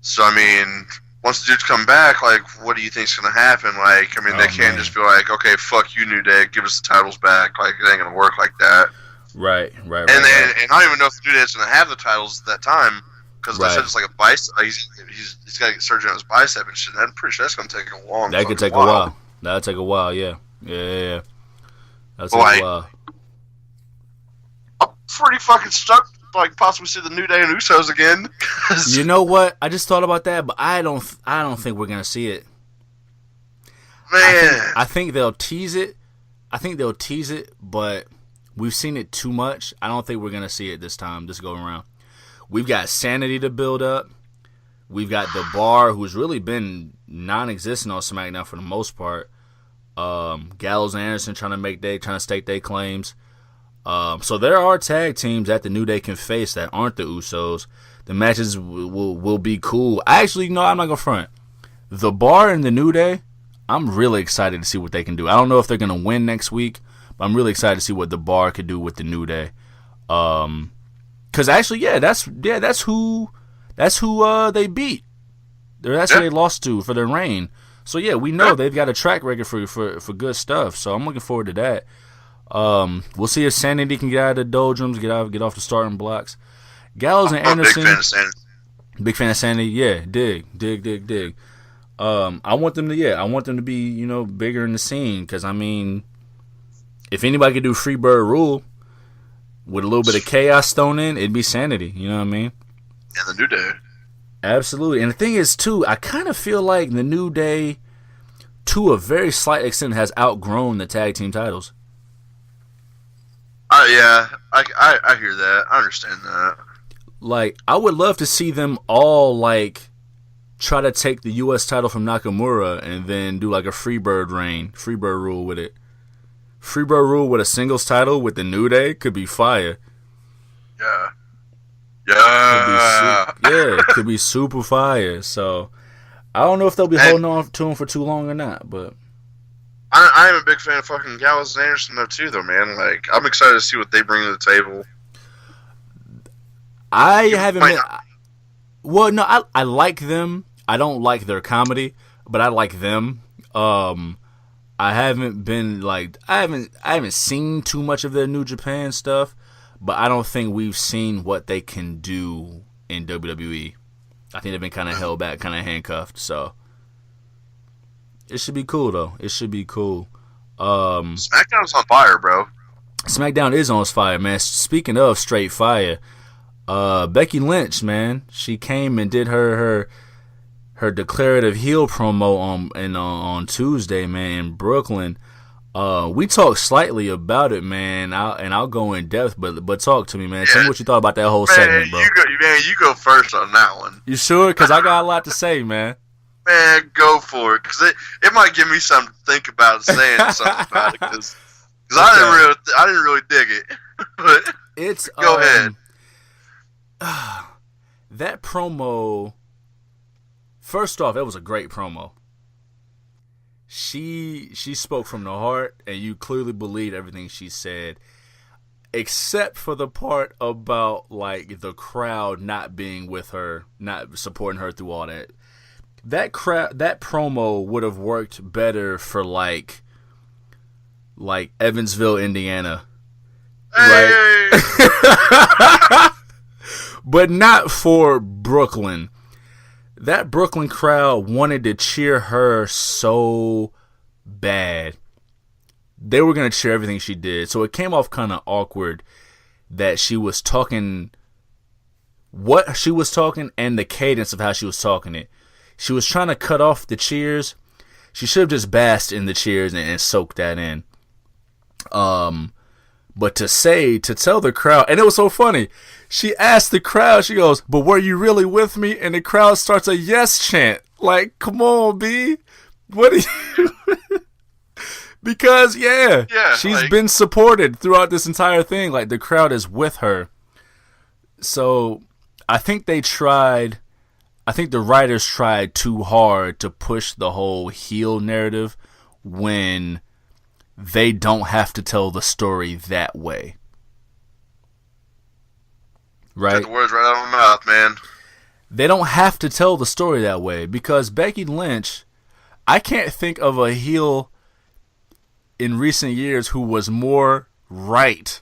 So, I mean, once the dudes come back, like, what do you think's going to happen? Like, I mean, they can't just be like, okay, fuck you, New Day, give us the titles back. Like, it ain't going to work like that. Right. And I don't even know if New Day's going to have the titles at that time, because they said it's like a bicep. He's got to get surgery on his bicep and shit. I'm pretty sure that's going to take a long time. That could take a while. That'll take a while, yeah. Yeah. That'll take a while. I'm pretty fucking stoked. Like possibly see the New Day and Usos again. You know what? I just thought about that, but I don't think we're gonna see it. Man, I think they'll tease it. But we've seen it too much. I don't think we're gonna see it this time. This go around. We've got Sanity to build up. We've got the Bar, who's really been non-existent on SmackDown for the most part. Gallows and Anderson trying to stake their claims. So there are tag teams that the New Day can face that aren't the Usos. The matches will be cool. Actually, no, I'm not going to front. The Bar and the New Day, I'm really excited to see what they can do. I don't know if they're going to win next week, but I'm really excited to see what the Bar could do with the New Day. Because actually, that's who they beat. That's who they lost to for their reign. So yeah, we know they've got a track record for good stuff. So I'm looking forward to that. We'll see if Sanity can get out of the doldrums, get off the starting blocks. Gallows and Anderson. Big fan of Sanity. Yeah, dig. I want them to be, bigger in the scene, because I mean, if anybody could do Freebird Rule with a little bit of chaos thrown in, it'd be Sanity. You know what I mean? And the New Day. Absolutely. And the thing is, too, I kind of feel like the New Day, to a very slight extent, has outgrown the tag team titles. Yeah, I hear that. I understand that. Like, I would love to see them all, like, try to take the U.S. title from Nakamura and then do, like, a Freebird Rule with it. Freebird Rule with a singles title with the New Day could be fire. Yeah. Could be super fire. So, I don't know if they'll be holding on to him for too long or not, but I am a big fan of fucking Gallows and Anderson though, man. Like, I'm excited to see what they bring to the table. I like them. I don't like their comedy, but I like them. I haven't seen too much of their New Japan stuff, but I don't think we've seen what they can do in WWE. I think they've been kind of held back, kind of handcuffed, so it should be cool, though. It should be cool. SmackDown's on fire, bro. SmackDown is on fire, man. Speaking of straight fire, Becky Lynch, man, she came and did her declarative heel promo on Tuesday, man, in Brooklyn. We talked slightly about it, man, I'll go in depth, but talk to me, man. Tell me what you thought about that whole segment, bro. You go first on that one. You sure? Because I got a lot to say, man. Man, go for it, because it might give me something to think about saying something about it, because I didn't really dig it. But it's go ahead. That promo. First off, it was a great promo. She spoke from the heart, and you clearly believed everything she said, except for the part about, like, the crowd not being with her, not supporting her through all that. That promo would have worked better for like Evansville, Indiana, right? But not for Brooklyn. that Brooklyn crowd wanted to cheer her so bad. They were going to cheer everything she did. So it came off kind of awkward that she was talking what she was talking and the cadence of how she was talking it. She was trying to cut off the cheers. She should have just basked in the cheers and soaked that in. But to tell the crowd, and it was so funny. She asked the crowd, she goes, "But were you really with me?" And the crowd starts a yes chant. Like, come on, B. What are you... Because, she's been supported throughout this entire thing. Like, the crowd is with her. So, I think the writers tried too hard to push the whole heel narrative when they don't have to tell the story that way. Right? Got the words right out of my mouth, man. They don't have to tell the story that way because Becky Lynch, I can't think of a heel in recent years who was more right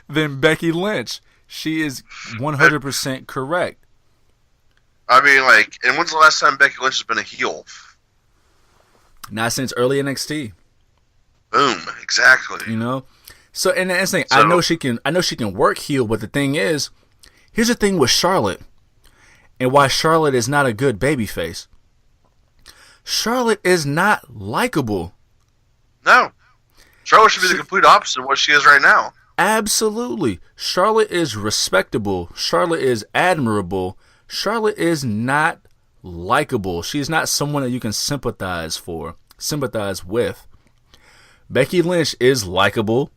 than Becky Lynch. She is 100% correct. I mean, like, and when's the last time Becky Lynch has been a heel? Not since early NXT. Boom, exactly. You know? So, and that's the thing, I know she can work heel, but the thing is, here's the thing with Charlotte and why Charlotte is not a good babyface. Charlotte is not likable. No. Charlotte should be the complete opposite of what she is right now. Absolutely. Charlotte is respectable. Charlotte is admirable. Charlotte is not likable. She's not someone that you can sympathize with. Becky Lynch is likable.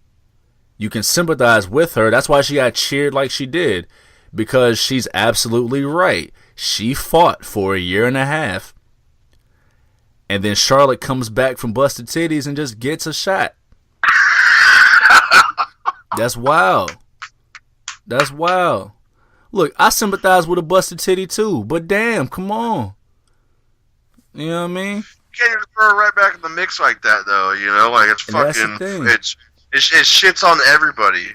You can sympathize with her. That's why she got cheered like she did. Because she's absolutely right. She fought for a year and a half. And then Charlotte comes back from busted titties and just gets a shot. That's wild. That's wild. Look, I sympathize with a busted titty too, but damn, come on. You know what I mean? You can't even throw it right back in the mix like that, though. You know, like it's fucking. It shits on everybody.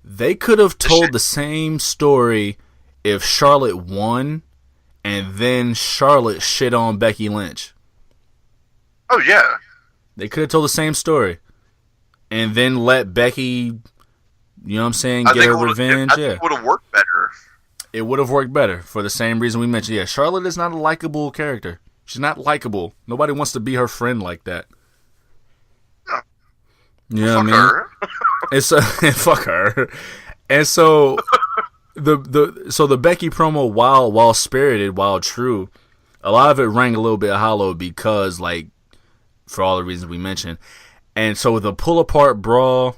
They could have told the same story if Charlotte won, and then Charlotte shit on Becky Lynch. Oh yeah. They could have told the same story, and then let Becky. You know what I'm saying? Get her revenge. I think it would have worked better. It would have worked better for the same reason we mentioned. Yeah, Charlotte is not a likable character. She's not likable. Nobody wants to be her friend like that. No. You know what I mean? It's fuck her. And so the Becky promo, while spirited, while true, a lot of it rang a little bit hollow because, like, for all the reasons we mentioned. And so the pull apart brawl.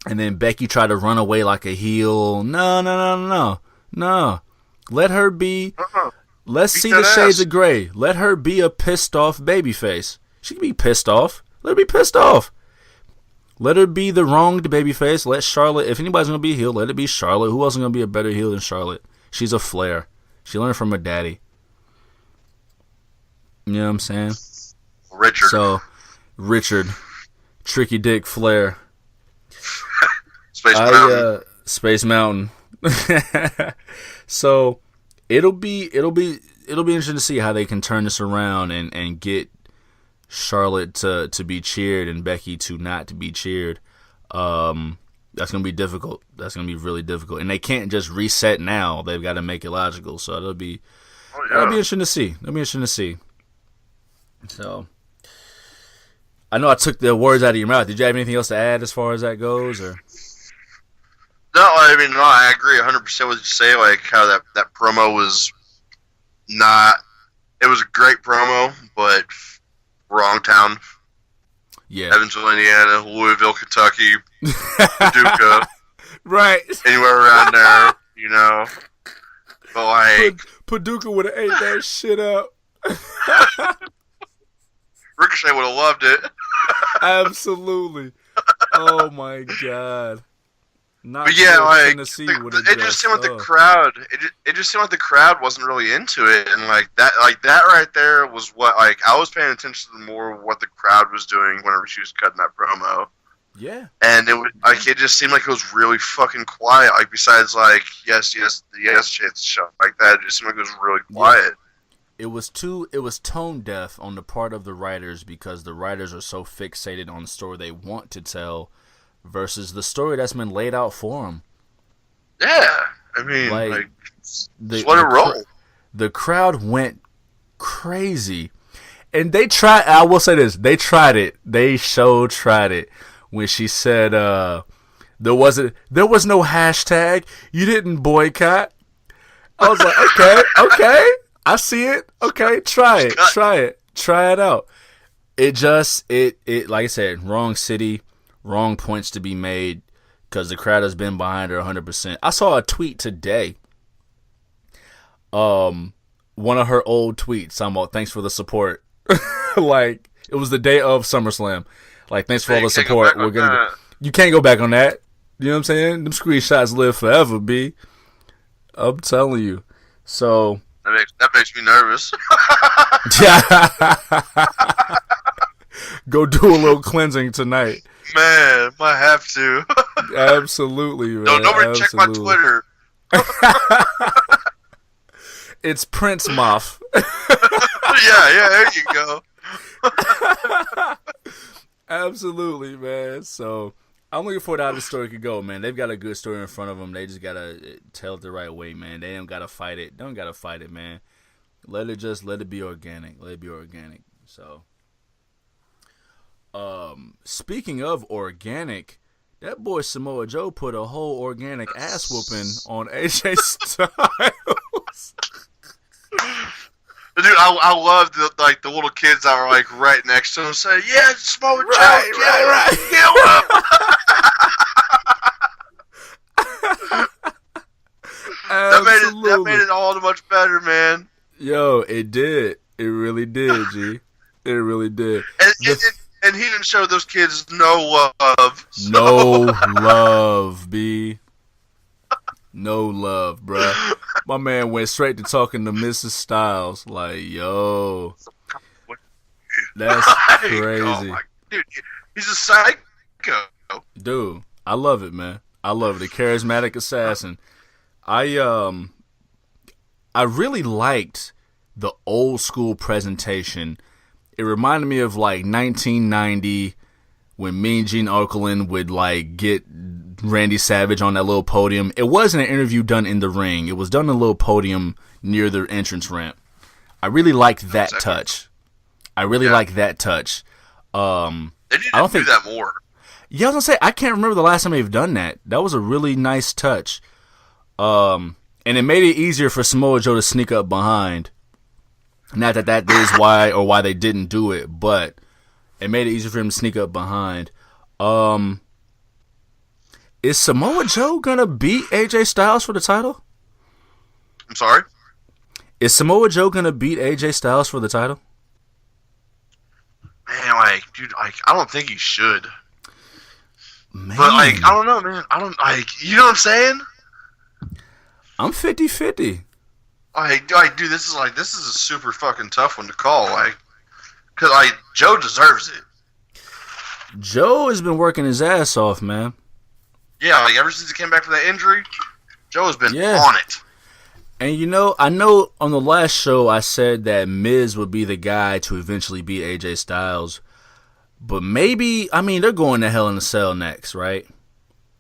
And then Becky tried to run away like a heel. No. Let her be. Let's see the shades of gray. Let her be a pissed off babyface. She can be pissed off. Let her be pissed off. Let her be the wronged babyface. Let Charlotte, if anybody's going to be a heel, let it be Charlotte. Who else is going to be a better heel than Charlotte? She's a Flair. She learned from her daddy. You know what I'm saying? Richard. Tricky Dick Flair. Space Mountain. So it'll be interesting to see how they can turn this around and get Charlotte to be cheered and Becky to not to be cheered. That's gonna be difficult. That's gonna be really difficult. And they can't just reset now. They've got to make it logical. So that'll be interesting to see. So I know I took the words out of your mouth. Did you have anything else to add as far as that goes, or? No, I agree 100% with you say, like, how that promo was not... It was a great promo, but wrong town. Yeah. Evansville, Indiana, Louisville, Kentucky, Paducah. Right. Anywhere around there, you know. But, like... Paducah would have ate that shit up. Ricochet would have loved it. Absolutely. Oh, my God. But yeah, like it just seemed like the crowd. It just seemed like the crowd wasn't really into it, and like that right there was what, like, I was paying attention to more what the crowd was doing whenever she was cutting that promo. Yeah. And it was like it just seemed like it was really fucking quiet. Like besides like yes chance shit like that, it just seemed like it was really quiet. It was tone deaf on the part of the writers because the writers are so fixated on the story they want to tell versus the story that's been laid out for them. Yeah, I mean, like the, let it roll. The crowd went crazy, and they tried. I will say this: they tried it. They tried it when she said there was no hashtag. You didn't boycott. I was like, okay, I see it. Okay, try it out. It like I said, wrong city, wrong points to be made because the crowd has been behind her 100%. I saw a tweet today. One of her old tweets. I'm about thanks for the support. Like it was the day of SummerSlam. Like thanks for all the support. You can't go back on that. You know what I'm saying? Them screenshots live forever, B. I'm telling you. So that makes me nervous. Go do a little cleansing tonight. Man, might have to. Absolutely, man. Don't nobody check my Twitter. It's Prince Moth. yeah, there you go. Absolutely, man. So I'm looking forward to how the story could go, man. They've got a good story in front of them. They just gotta tell it the right way, man. They don't gotta fight it. Don't gotta fight it, man. Let it be organic. Let it be organic. So, speaking of organic, that boy Samoa Joe put a whole organic ass whooping on AJ Styles. Dude, I love the little kids that were like right next to him saying, "Yeah, Samoa Joe, right. That made it all much better, man. Yo, it did. It really did, G. It really did. And he didn't show those kids no love. So. No love, B. No love, bruh. My man went straight to talking to Mrs. Styles. Like, yo. That's crazy. Oh my, dude, he's a psycho. Dude, I love it, man. I love it. The charismatic assassin. I really liked the old school presentation. It reminded me of like 1990 when Mean Gene Okerlund would like get Randy Savage on that little podium. It wasn't an interview done in the ring. It was done on a little podium near the entrance ramp. I really liked that touch. I really like that touch. They need to do that more. Yeah, I was gonna say I can't remember the last time they've done that. That was a really nice touch. And it made it easier for Samoa Joe to sneak up behind. Not that is why they didn't do it, but it made it easier for him to sneak up behind. Is Samoa Joe gonna beat AJ Styles for the title? I'm sorry? Is Samoa Joe gonna beat AJ Styles for the title? Man, like, dude, like, I don't think he should. Man. But, like, I don't know, man. I don't, like, you know what I'm saying? I'm 50-50. Like, dude, this is a super fucking tough one to call, like, because, like, Joe deserves it. Joe has been working his ass off, man. Yeah, like, ever since he came back from that injury, Joe has been on it. And, you know, I know on the last show I said that Miz would be the guy to eventually beat AJ Styles. But maybe, I mean, they're going to Hell in a Cell next, right?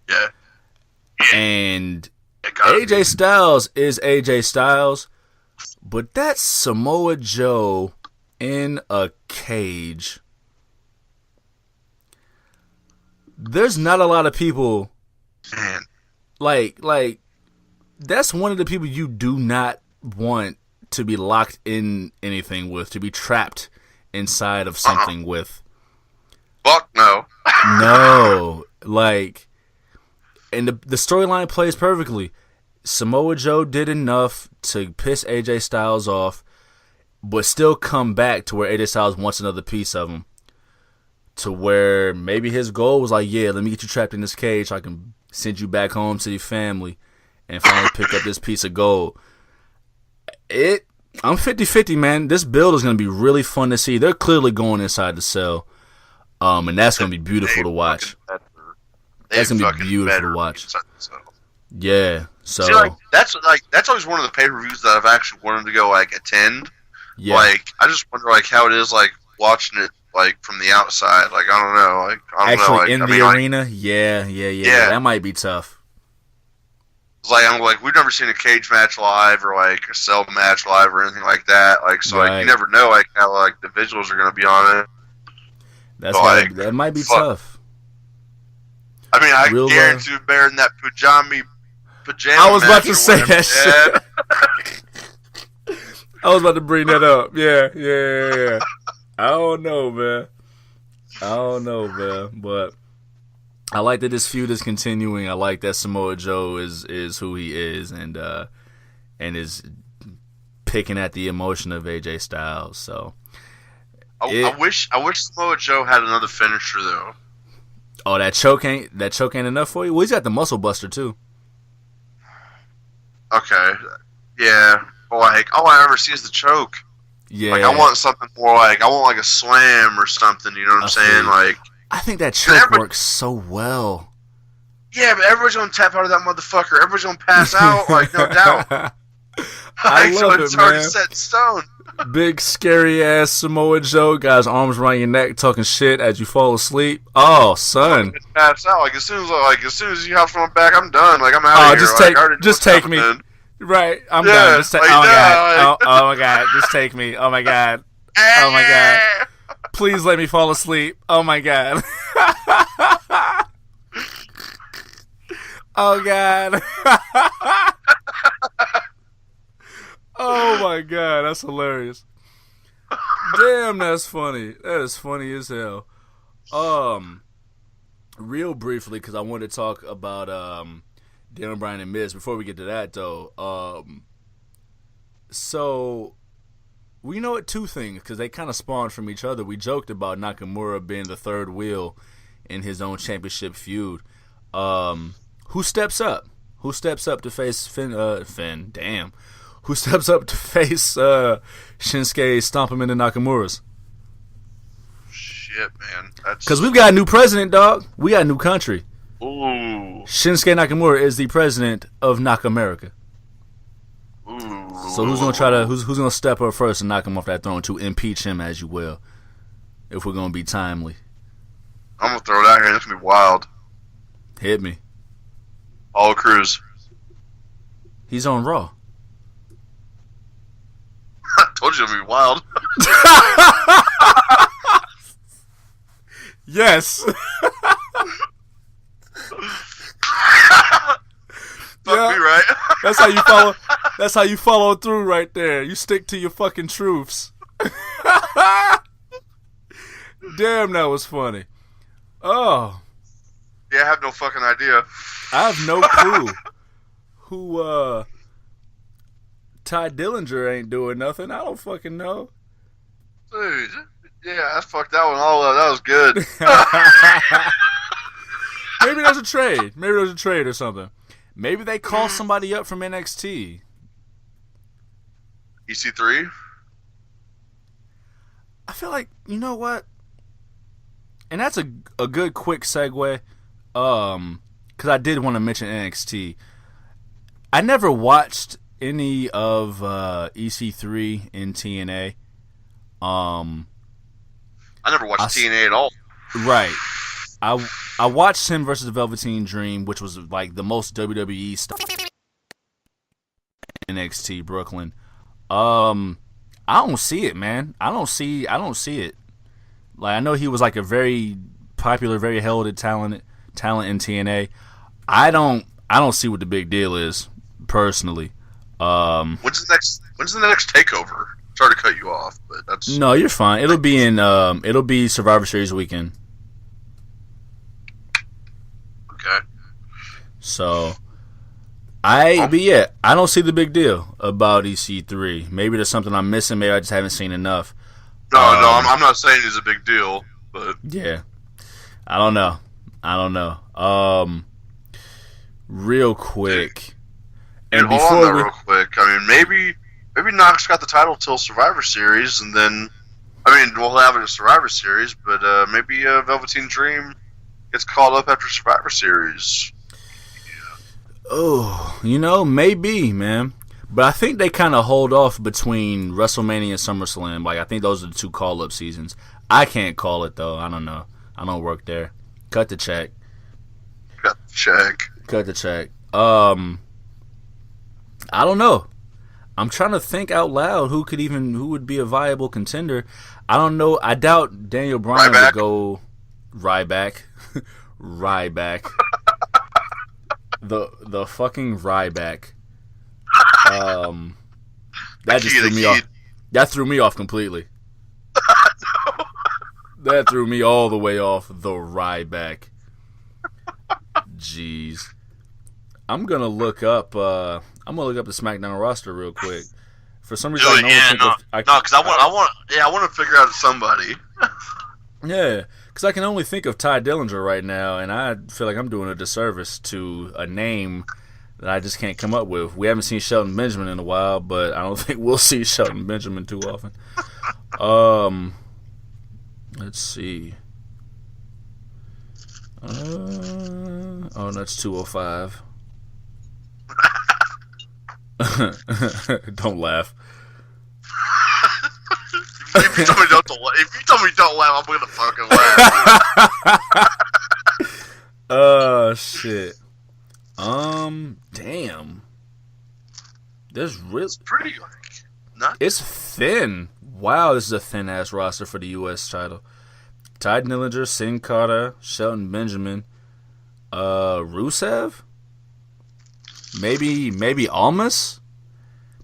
Yeah. And AJ Styles is AJ Styles, but that's Samoa Joe in a cage. There's not a lot of people, man. Like that's one of the people you do not want to be locked in anything with, to be trapped inside of something with. Fuck no. No, like, and the storyline plays perfectly. Samoa Joe did enough to piss AJ Styles off, but still come back to where AJ Styles wants another piece of him. To where maybe his goal was like, yeah, let me get you trapped in this cage so I can send you back home to your family and finally pick up this piece of gold. I'm 50-50, man. This build is going to be really fun to see. They're clearly going inside the cell. And that's gonna be beautiful to watch. That's gonna be beautiful to watch. Yeah. So see, that's always one of the pay-per-views that I've actually wanted to go attend. Yeah. I just wonder how it is watching it from the outside. I don't know. I don't actually know. in the arena. Yeah. That might be tough. We've never seen a cage match live or a cell match live or anything like that. You never know how the visuals are gonna be on it. That might be tough. I mean, I guarantee you better than that pajama. I was about to say that shit. I was about to bring that up. Yeah. I don't know, man. But I like that this feud is continuing. I like that Samoa Joe is who he is and is picking at the emotion of AJ Styles. So I wish Samoa Joe had another finisher though. Oh, that choke ain't enough for you? Well, he's got the muscle buster too. Okay. Yeah. But all I ever see is the choke. Yeah. I want something more I want a slam or something, you know what I'm saying? I think that choke works so well. Yeah, but everybody's gonna tap out of that motherfucker. Everybody's gonna pass out, no doubt. I love it's it, already man. set in stone. Big scary ass Samoa Joe, got his arms around your neck, talking shit as you fall asleep. Oh, son! Pass out as soon as you have someone back, I'm done. I'm out of here. Just take me. Right, I'm done. Just oh my god! Oh my god! Just take me. Oh my god! Oh my god! Please let me fall asleep. Oh my god! Oh god! Oh my god, that's hilarious. Damn, that's funny. That is funny as hell. Real briefly, because I wanted to talk about Daniel Bryan and Miz. Before we get to that, though, so we know it two things because they kind of spawned from each other. We joked about Nakamura being the third wheel in his own championship feud. Who steps up? Who steps up to face Finn? Damn. Who steps up to face Shinsuke, stomp him into Nakamura's? Shit, man. Because we've got a new president, dog. We got a new country. Ooh. Shinsuke Nakamura is the president of Nakamerica. Ooh. So who's gonna step up first and knock him off that throne to impeach him, as you will, if we're gonna be timely? I'm gonna throw it out here. It's gonna be wild. Hit me. All Cruz. He's on Raw. I told you it'd be wild. Yes. Fuck me, right? That's how you follow. That's how you follow through, right there. You stick to your fucking truths. Damn, that was funny. Oh. Yeah, I have no fucking idea. I have no clue who Ty Dillinger ain't doing nothing. I don't fucking know. Dude, yeah, I fucked that one all up. That was good. Maybe there's a trade. Maybe there's a trade or something. Maybe they call somebody up from NXT. EC3? I feel like, you know what? And that's a good quick segue. Because I did want to mention NXT. I never watched any of EC3 in TNA. I never watched TNA at all. Right. I watched him versus Velveteen Dream, which was like the most WWE stuff. NXT Brooklyn. I don't see it, man. I don't see it. Like, I know he was like a very popular, very heralded talent in TNA. I don't see what the big deal is, personally. When's the next takeover? Sorry to cut you off, but that's no, you're fine. It'll be Survivor Series weekend. Okay. So, I don't see the big deal about EC3. Maybe there's something I'm missing. Maybe I just haven't seen enough. No, I'm not saying it's a big deal, but yeah, I don't know. Real quick, and hold on real quick. I mean, maybe Knox got the title till Survivor Series, and then I mean, we'll have it in Survivor Series, but maybe Velveteen Dream gets called up after Survivor Series. Oh, maybe, man. But I think they kind of hold off between WrestleMania and SummerSlam. Like, I think those are the 2 call-up seasons. I can't call it, though. I don't know. I don't work there. Cut the check. Cut the check. I don't know. I'm trying to think out loud who would be a viable contender. I don't know. I doubt Daniel Bryan would go Ryback. Ryback. The fucking Ryback. That just threw me off. That threw me off completely. No. That threw me all the way off. The Ryback. Jeez. I'm gonna look up the SmackDown roster real quick. For some reason, I want to figure out somebody. Yeah, because I can only think of Ty Dillinger right now, and I feel like I'm doing a disservice to a name that I just can't come up with. We haven't seen Shelton Benjamin in a while, but I don't think we'll see Shelton Benjamin too often. Let's see. That's 205. Don't laugh. If you tell me don't laugh, I'm gonna fucking laugh. Shit. Damn. There's really pretty nuts. It's thin. Wow, this is a thin ass roster for the U.S. title. Ty Dillinger, Sin Cara, Shelton Benjamin, Rusev. Maybe Almas,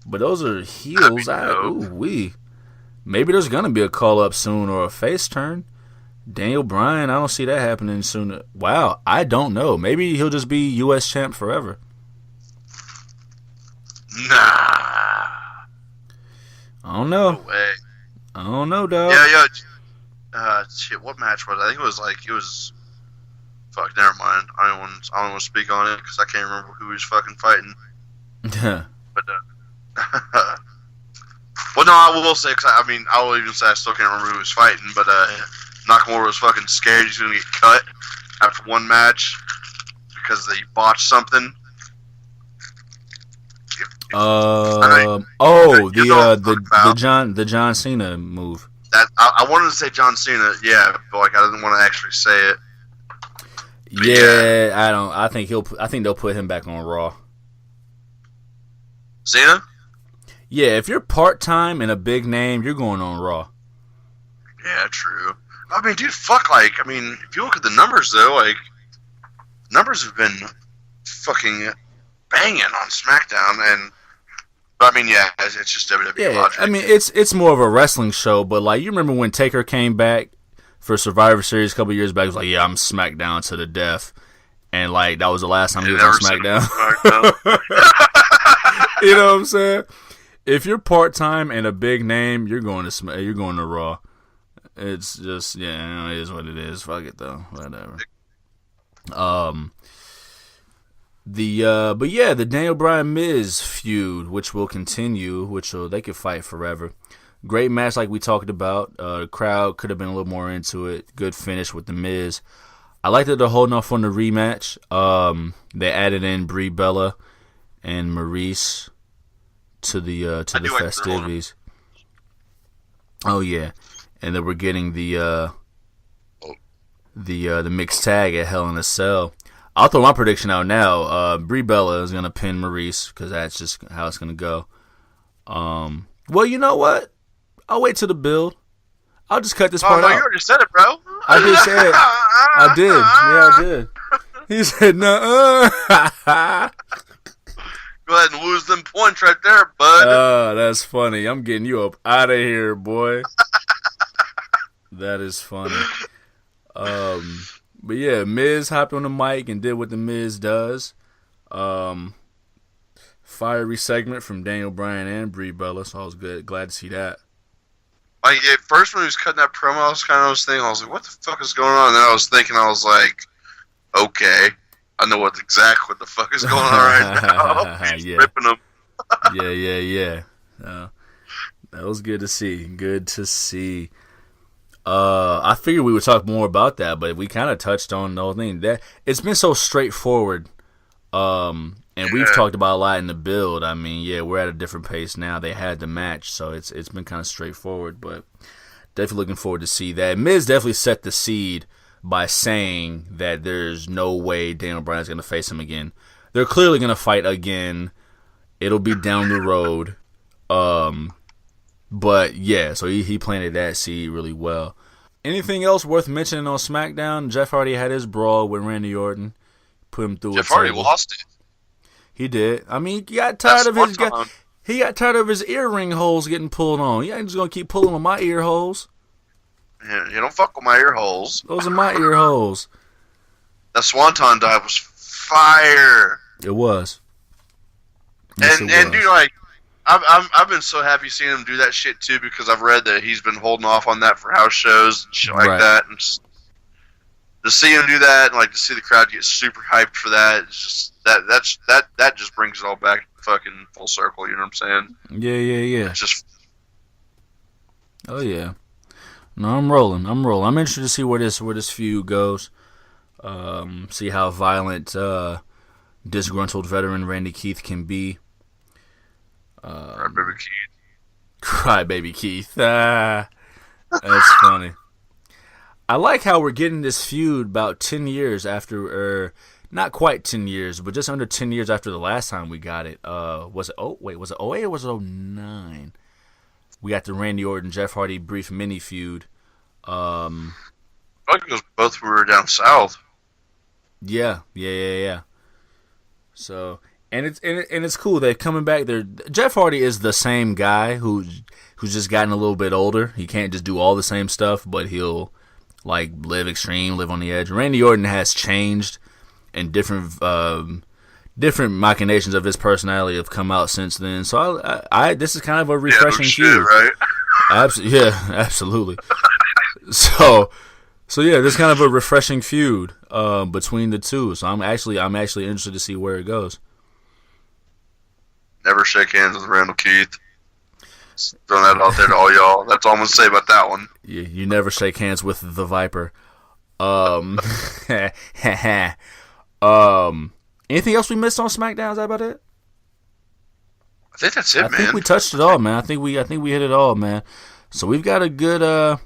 but those are heels. Maybe there's gonna be a call up soon or a face turn. Daniel Bryan, I don't see that happening soon. Wow, I don't know. Maybe he'll just be U.S. champ forever. Nah, I don't know. No way. I don't know, dog. Yeah. Shit, what match was it? I think it was. Fuck, never mind. I don't want to speak on it because I can't remember who he was fucking fighting. But well, no, I will say, because I will even say I still can't remember who he was fighting, but Nakamura was fucking scared he's going to get cut after one match because they botched something. The John Cena move. That I wanted to say John Cena, yeah, but I didn't want to actually say it. But yeah, I think they'll put him back on Raw. Cena? Yeah, if you're part-time and a big name, you're going on Raw. Yeah, true. I mean, dude, if you look at the numbers, though, numbers have been fucking banging on SmackDown, but it's just WWE logic. I mean, it's more of a wrestling show, but, you remember when Taker came back for Survivor Series a couple years back, he was like, yeah, I'm SmackDown to the death, and, that was the last time he was on SmackDown. You know what I'm saying? If you're part-time and a big name, you're going to Raw. It's just, it is what it is. Fuck it, though. Whatever. The Daniel Bryan Miz feud, which will continue, they could fight forever. Great match, like we talked about. The crowd could have been a little more into it. Good finish with the Miz. I like that they're holding off on the rematch. They added in Brie Bella and Maurice to the festivities. Oh yeah, and then we're getting the mixed tag at Hell in a Cell. I'll throw my prediction out now. Brie Bella is gonna pin Maurice because that's just how it's gonna go. Well, you know what? I'll wait till the build. I'll just cut this part out. You already said it, bro. I did say it. I did. Yeah, I did. He said, no. Go ahead and lose them points right there, bud. That's funny. I'm getting you up out of here, boy. That is funny. But yeah, Miz hopped on the mic and did what the Miz does. Fiery segment from Daniel Bryan and Brie Bella, so I was glad to see that. At first when he was cutting that promo, I was thinking, what the fuck is going on? And then I was like, okay, I know what the fuck is going on right now. He's ripping them. Yeah. That was good to see. Good to see. I figured we would talk more about that, but we kind of touched on the whole thing. That it's been so straightforward, and we've talked about a lot in the build. I mean, yeah, we're at a different pace now. They had the match, so it's been kind of straightforward, but definitely looking forward to see that. Miz definitely set the seed by saying that there's no way Daniel Bryan's going to face him again. They're clearly going to fight again. It'll be down the road. But yeah, so he planted that seed really well. Anything else worth mentioning on SmackDown? Jeff Hardy had his brawl with Randy Orton. Put him through. Jeff Hardy lost it. He did. I mean, he got tired of his earring holes getting pulled on. He ain't just gonna keep pulling on my ear holes. Yeah, you don't fuck with my ear holes. Those are my ear holes. That Swanton dive was fire. It was. Yes, and dude, like, I've been so happy seeing him do that shit too, because I've read that he's been holding off on that for house shows and shit like that, and just to see him do that, and like to see the crowd get super hyped for that, it's just that just brings it all back fucking full circle. You know what I'm saying? Yeah. It's just. Oh yeah. No, I'm rolling. I'm interested to see where this feud goes. See how violent disgruntled veteran Randy Keith can be. Crybaby Keith. Crybaby Keith. That's funny. I like how we're getting this feud about 10 years after, not quite 10 years, but just under 10 years after the last time we got it. Was it 08 or was it 09? We got the Randy Orton, Jeff Hardy brief mini feud. I think it was both we were down south. Yeah. So, and it's cool that coming back there. Jeff Hardy is the same guy who's just gotten a little bit older. He can't just do all the same stuff, but he'll like live extreme, live on the edge. Randy Orton has changed, and different machinations of his personality have come out since then. So I this is kind of a refreshing feud, right? Absolutely. So yeah, this is kind of a refreshing feud between the two. So I'm actually interested to see where it goes. Never shake hands with Randall Keith. Just throwing that out there to all y'all. That's all I'm gonna say about that one. You never shake hands with the Viper. Anything else we missed on SmackDown? Is that about it? I think that's it, man. I think we touched it all, man. I think we hit it all, man. So we've got a good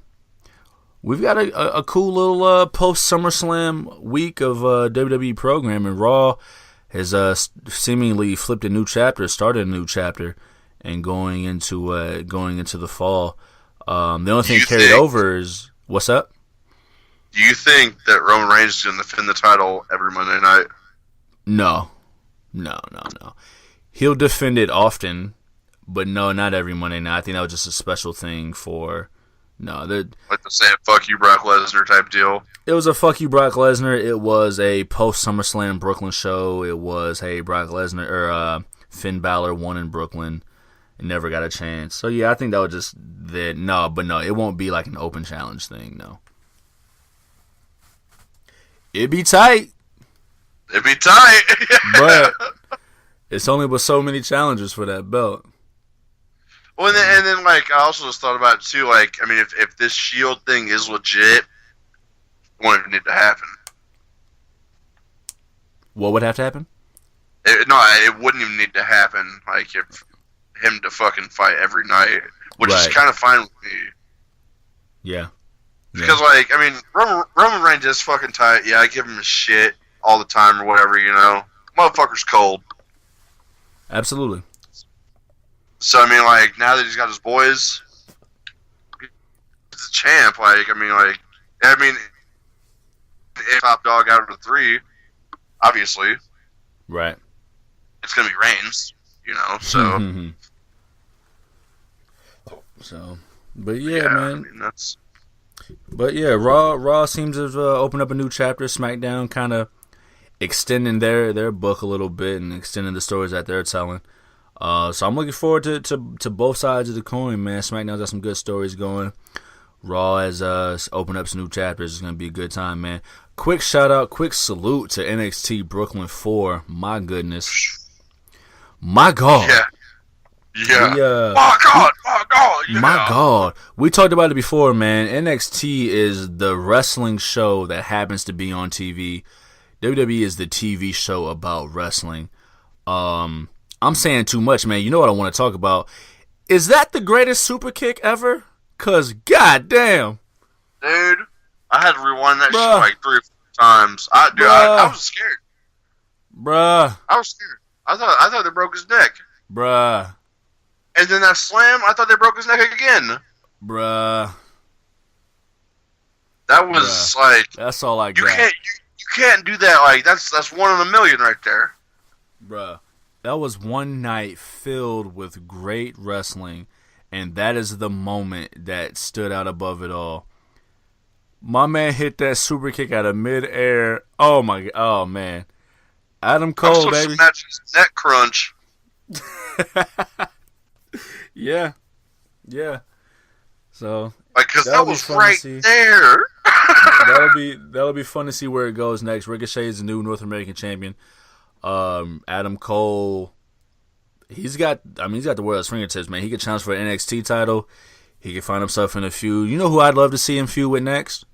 we've got a cool little post SummerSlam week of WWE programming. Raw has seemingly flipped a new chapter, started a new chapter, and going into the fall. The only thing carried over is what's up? Do you think that Roman Reigns is going to defend the title every Monday night? No. He'll defend it often, but no, not every Monday night. I think that was just a special thing for. No, like the saying "fuck you, Brock Lesnar" type deal. It was a "fuck you, Brock Lesnar." It was a post SummerSlam Brooklyn show. It was, hey, Brock Lesnar or Finn Balor won in Brooklyn and never got a chance. So yeah, I think that was just that. No, it won't be like an open challenge thing. No, it'd be tight. But it's only with so many challenges for that belt. Well, and then like I also just thought about it too. Like, I mean, if this Shield thing is legit, it won't even need to happen. What would have to happen? It wouldn't even need to happen. Like, if him to fucking fight every night, which is kind of fine with me. Yeah. Because like, I mean, Roman Reigns is fucking tight. Yeah, I give him his shit all the time or whatever, you know. Motherfucker's cold. Absolutely. So, I mean, like, now that he's got his boys, he's a champ. Like, I mean, if top dog out of the three, obviously. Right. It's going to be Reigns, you know, so. So, but yeah, man. I mean, that's. But yeah, Raw seems to have opened up a new chapter. SmackDown kind of extending their book a little bit and extending the stories that they're telling. So I'm looking forward to both sides of the coin, man. SmackDown's got some good stories going. Raw has opened up some new chapters. It's going to be a good time, man. Quick shout out, quick salute to NXT Brooklyn 4. My goodness. My God. Yeah. My God. My God, we talked about it before, man. NXT is the wrestling show that happens to be on TV. WWE is the TV show about wrestling. I'm saying too much, man. You know what I want to talk about? Is that the greatest super kick ever? Cause goddamn, dude, I had to rewind that shit like 3 or 4 times. I was scared. Bruh. I was scared. I thought they broke his neck. Bruh. And then that slam, I thought they broke his neck again. Bruh. That was like, that's all I got. You can't do that. Like that's 1 in a million right there. Bruh. That was one night filled with great wrestling, and that is the moment that stood out above it all. My man hit that super kick out of midair. Oh my, oh man, Adam Cole, baby. His neck crunch. Yeah. So, like, cause that was right there. that'll be fun to see where it goes next. Ricochet is the new North American champion. Adam Cole, he's got the world at his fingertips, man. He could challenge for an NXT title. He could find himself in a feud. You know who I'd love to see him feud with next?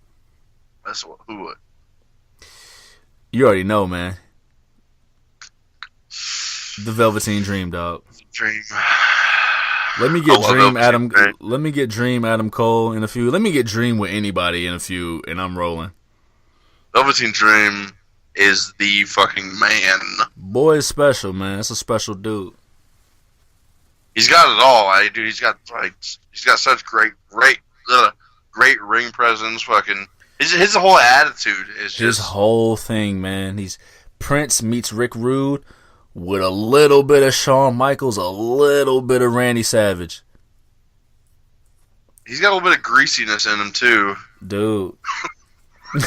Who would? You already know, man. The Velveteen Dream, dog. Dream. Let me get Dream Adam. Let me get Dream Adam Cole in a feud. Let me get Dream with anybody in a feud, and I'm rolling. Velveteen Dream is the fucking man. Boy is special, man. That's a special dude. He's got it all. Dude, he's got such great ring presence. Fucking his whole attitude is just his whole thing, man. He's Prince meets Rick Rude with a little bit of Shawn Michaels, a little bit of Randy Savage. He's got a little bit of greasiness in him too, dude.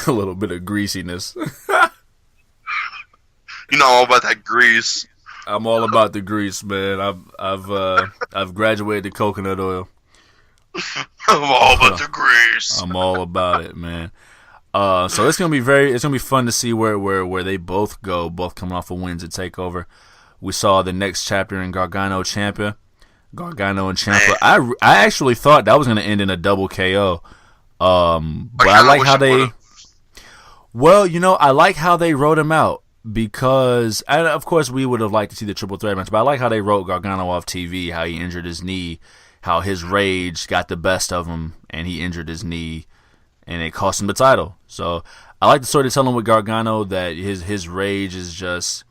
A little bit of greasiness. You know all about that grease. I'm all about the grease, man. I've graduated to coconut oil. I'm all about the grease. I'm all about it, man. So it's gonna be fun to see where they both go, both coming off of wins at Takeover. We saw the next chapter in Gargano and Ciampa. I actually thought that was gonna end in a double KO. But I like how they. Well, I like how they wrote him out because, and of course, we would have liked to see the triple threat match. But I like how they wrote Gargano off TV, how he injured his knee, how his rage got the best of him, and he injured his knee. And it cost him the title. So I like to sort of tell him with Gargano that his rage is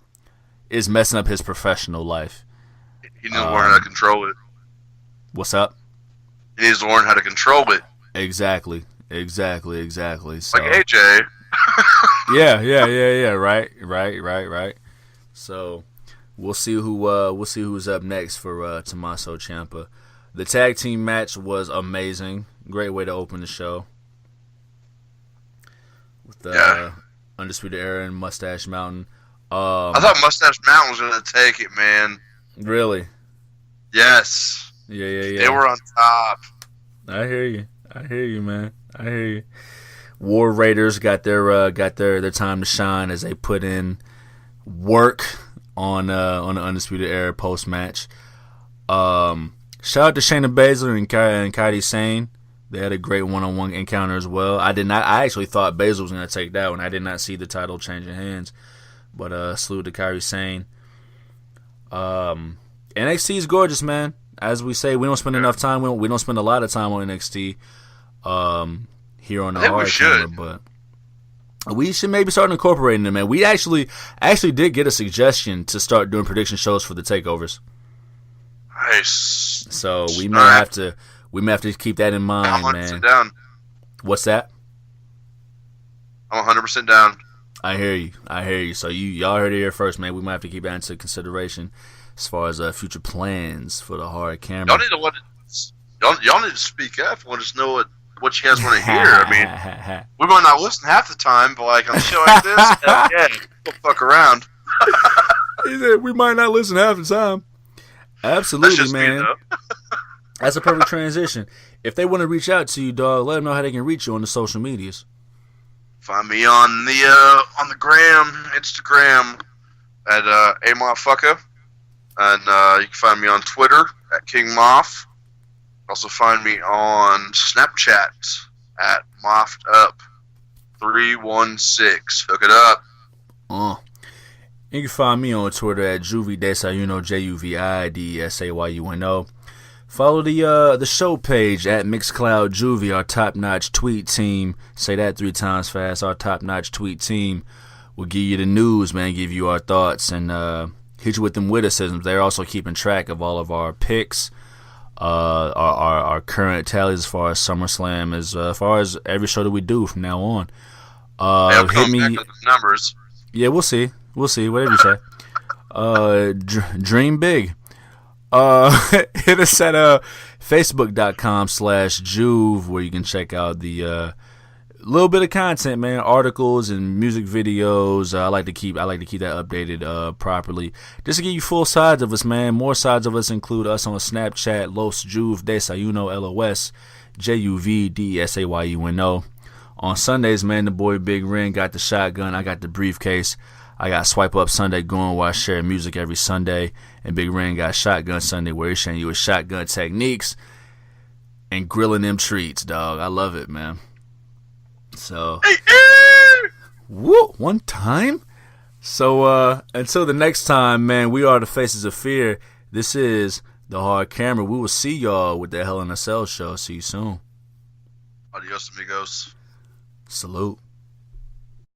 messing up his professional life. He needs to learn how to control it. What's up? He needs to learn how to control it. Exactly. So, like AJ. Yeah. Right. So we'll see who's up next for Tommaso Ciampa. The tag team match was amazing. Great way to open the show. With Undisputed Era and Mustache Mountain. I thought Mustache Mountain was going to take it, man. Really? Yes. Yeah. They were on top. I hear you, man. I hear you. War Raiders got their time to shine as they put in work on the Undisputed Era post match. Shout out to Shayna Baszler and Kairi Sane. They had a great one-on-one encounter as well. I actually thought Baszler was going to take that one. I did not see the title changing hands. But salute to Kairi Sane. NXT is gorgeous, man. As we say, we don't spend enough time. We don't spend a lot of time on NXT here on the hard camera, but we should maybe start incorporating them, man. We actually did get a suggestion to start doing prediction shows for the takeovers. Nice. So we may have to keep that in mind, I'm 100% man. Down. What's that? I'm 100% down. I hear you. So y'all heard it here first, man. We might have to keep that into consideration as far as future plans for the hard camera. Y'all need to speak up. Want us to know what you guys want to hear. I mean, we might not listen half the time, but like on a show like this, yeah, we'll fuck around. He said we might not listen half the time. Absolutely, man. That's a perfect transition. If they want to reach out to you, dog, let them know how they can reach you on the social medias. Find me on the Instagram at amoffucker, and you can find me on Twitter at King Moff. Also find me on Snapchat at MoffedUp316. Hook it up. You can find me on Twitter at Juvi Desayuno, JUVIDSAYUNO. Follow the show page at Mixcloud Juvie, our top-notch tweet team. Say that 3 times fast. Our top-notch tweet team will give you the news, man, give you our thoughts, and hit you with them witticisms. They're also keeping track of all of our picks, our current tallies as far as SummerSlam, as far as every show that we do from now on. Hit me back with the numbers. Yeah, we'll see. Whatever you say. Dream big. Hit us at facebook.com/Juve, where you can check out the little bit of content, man, articles and music videos. I like to keep that updated properly, just to give you full sides of us, man. More sides of us include us on Snapchat, Los Juv Desayuno, LOS JUVDSAYUNO. On Sundays, man, the boy Big Ren got the shotgun. I got the briefcase. I got Swipe Up Sunday going, where I share music every Sunday. And Big Ren got Shotgun Sunday, where he's showing you his shotgun techniques and grilling them treats, dog. I love it, man. So, woo, one time. So, until the next time, man, we are the Faces of Fear. This is The Hard Camera. We will see y'all with the Hell in a Cell show. See you soon. Adios, amigos. Salute.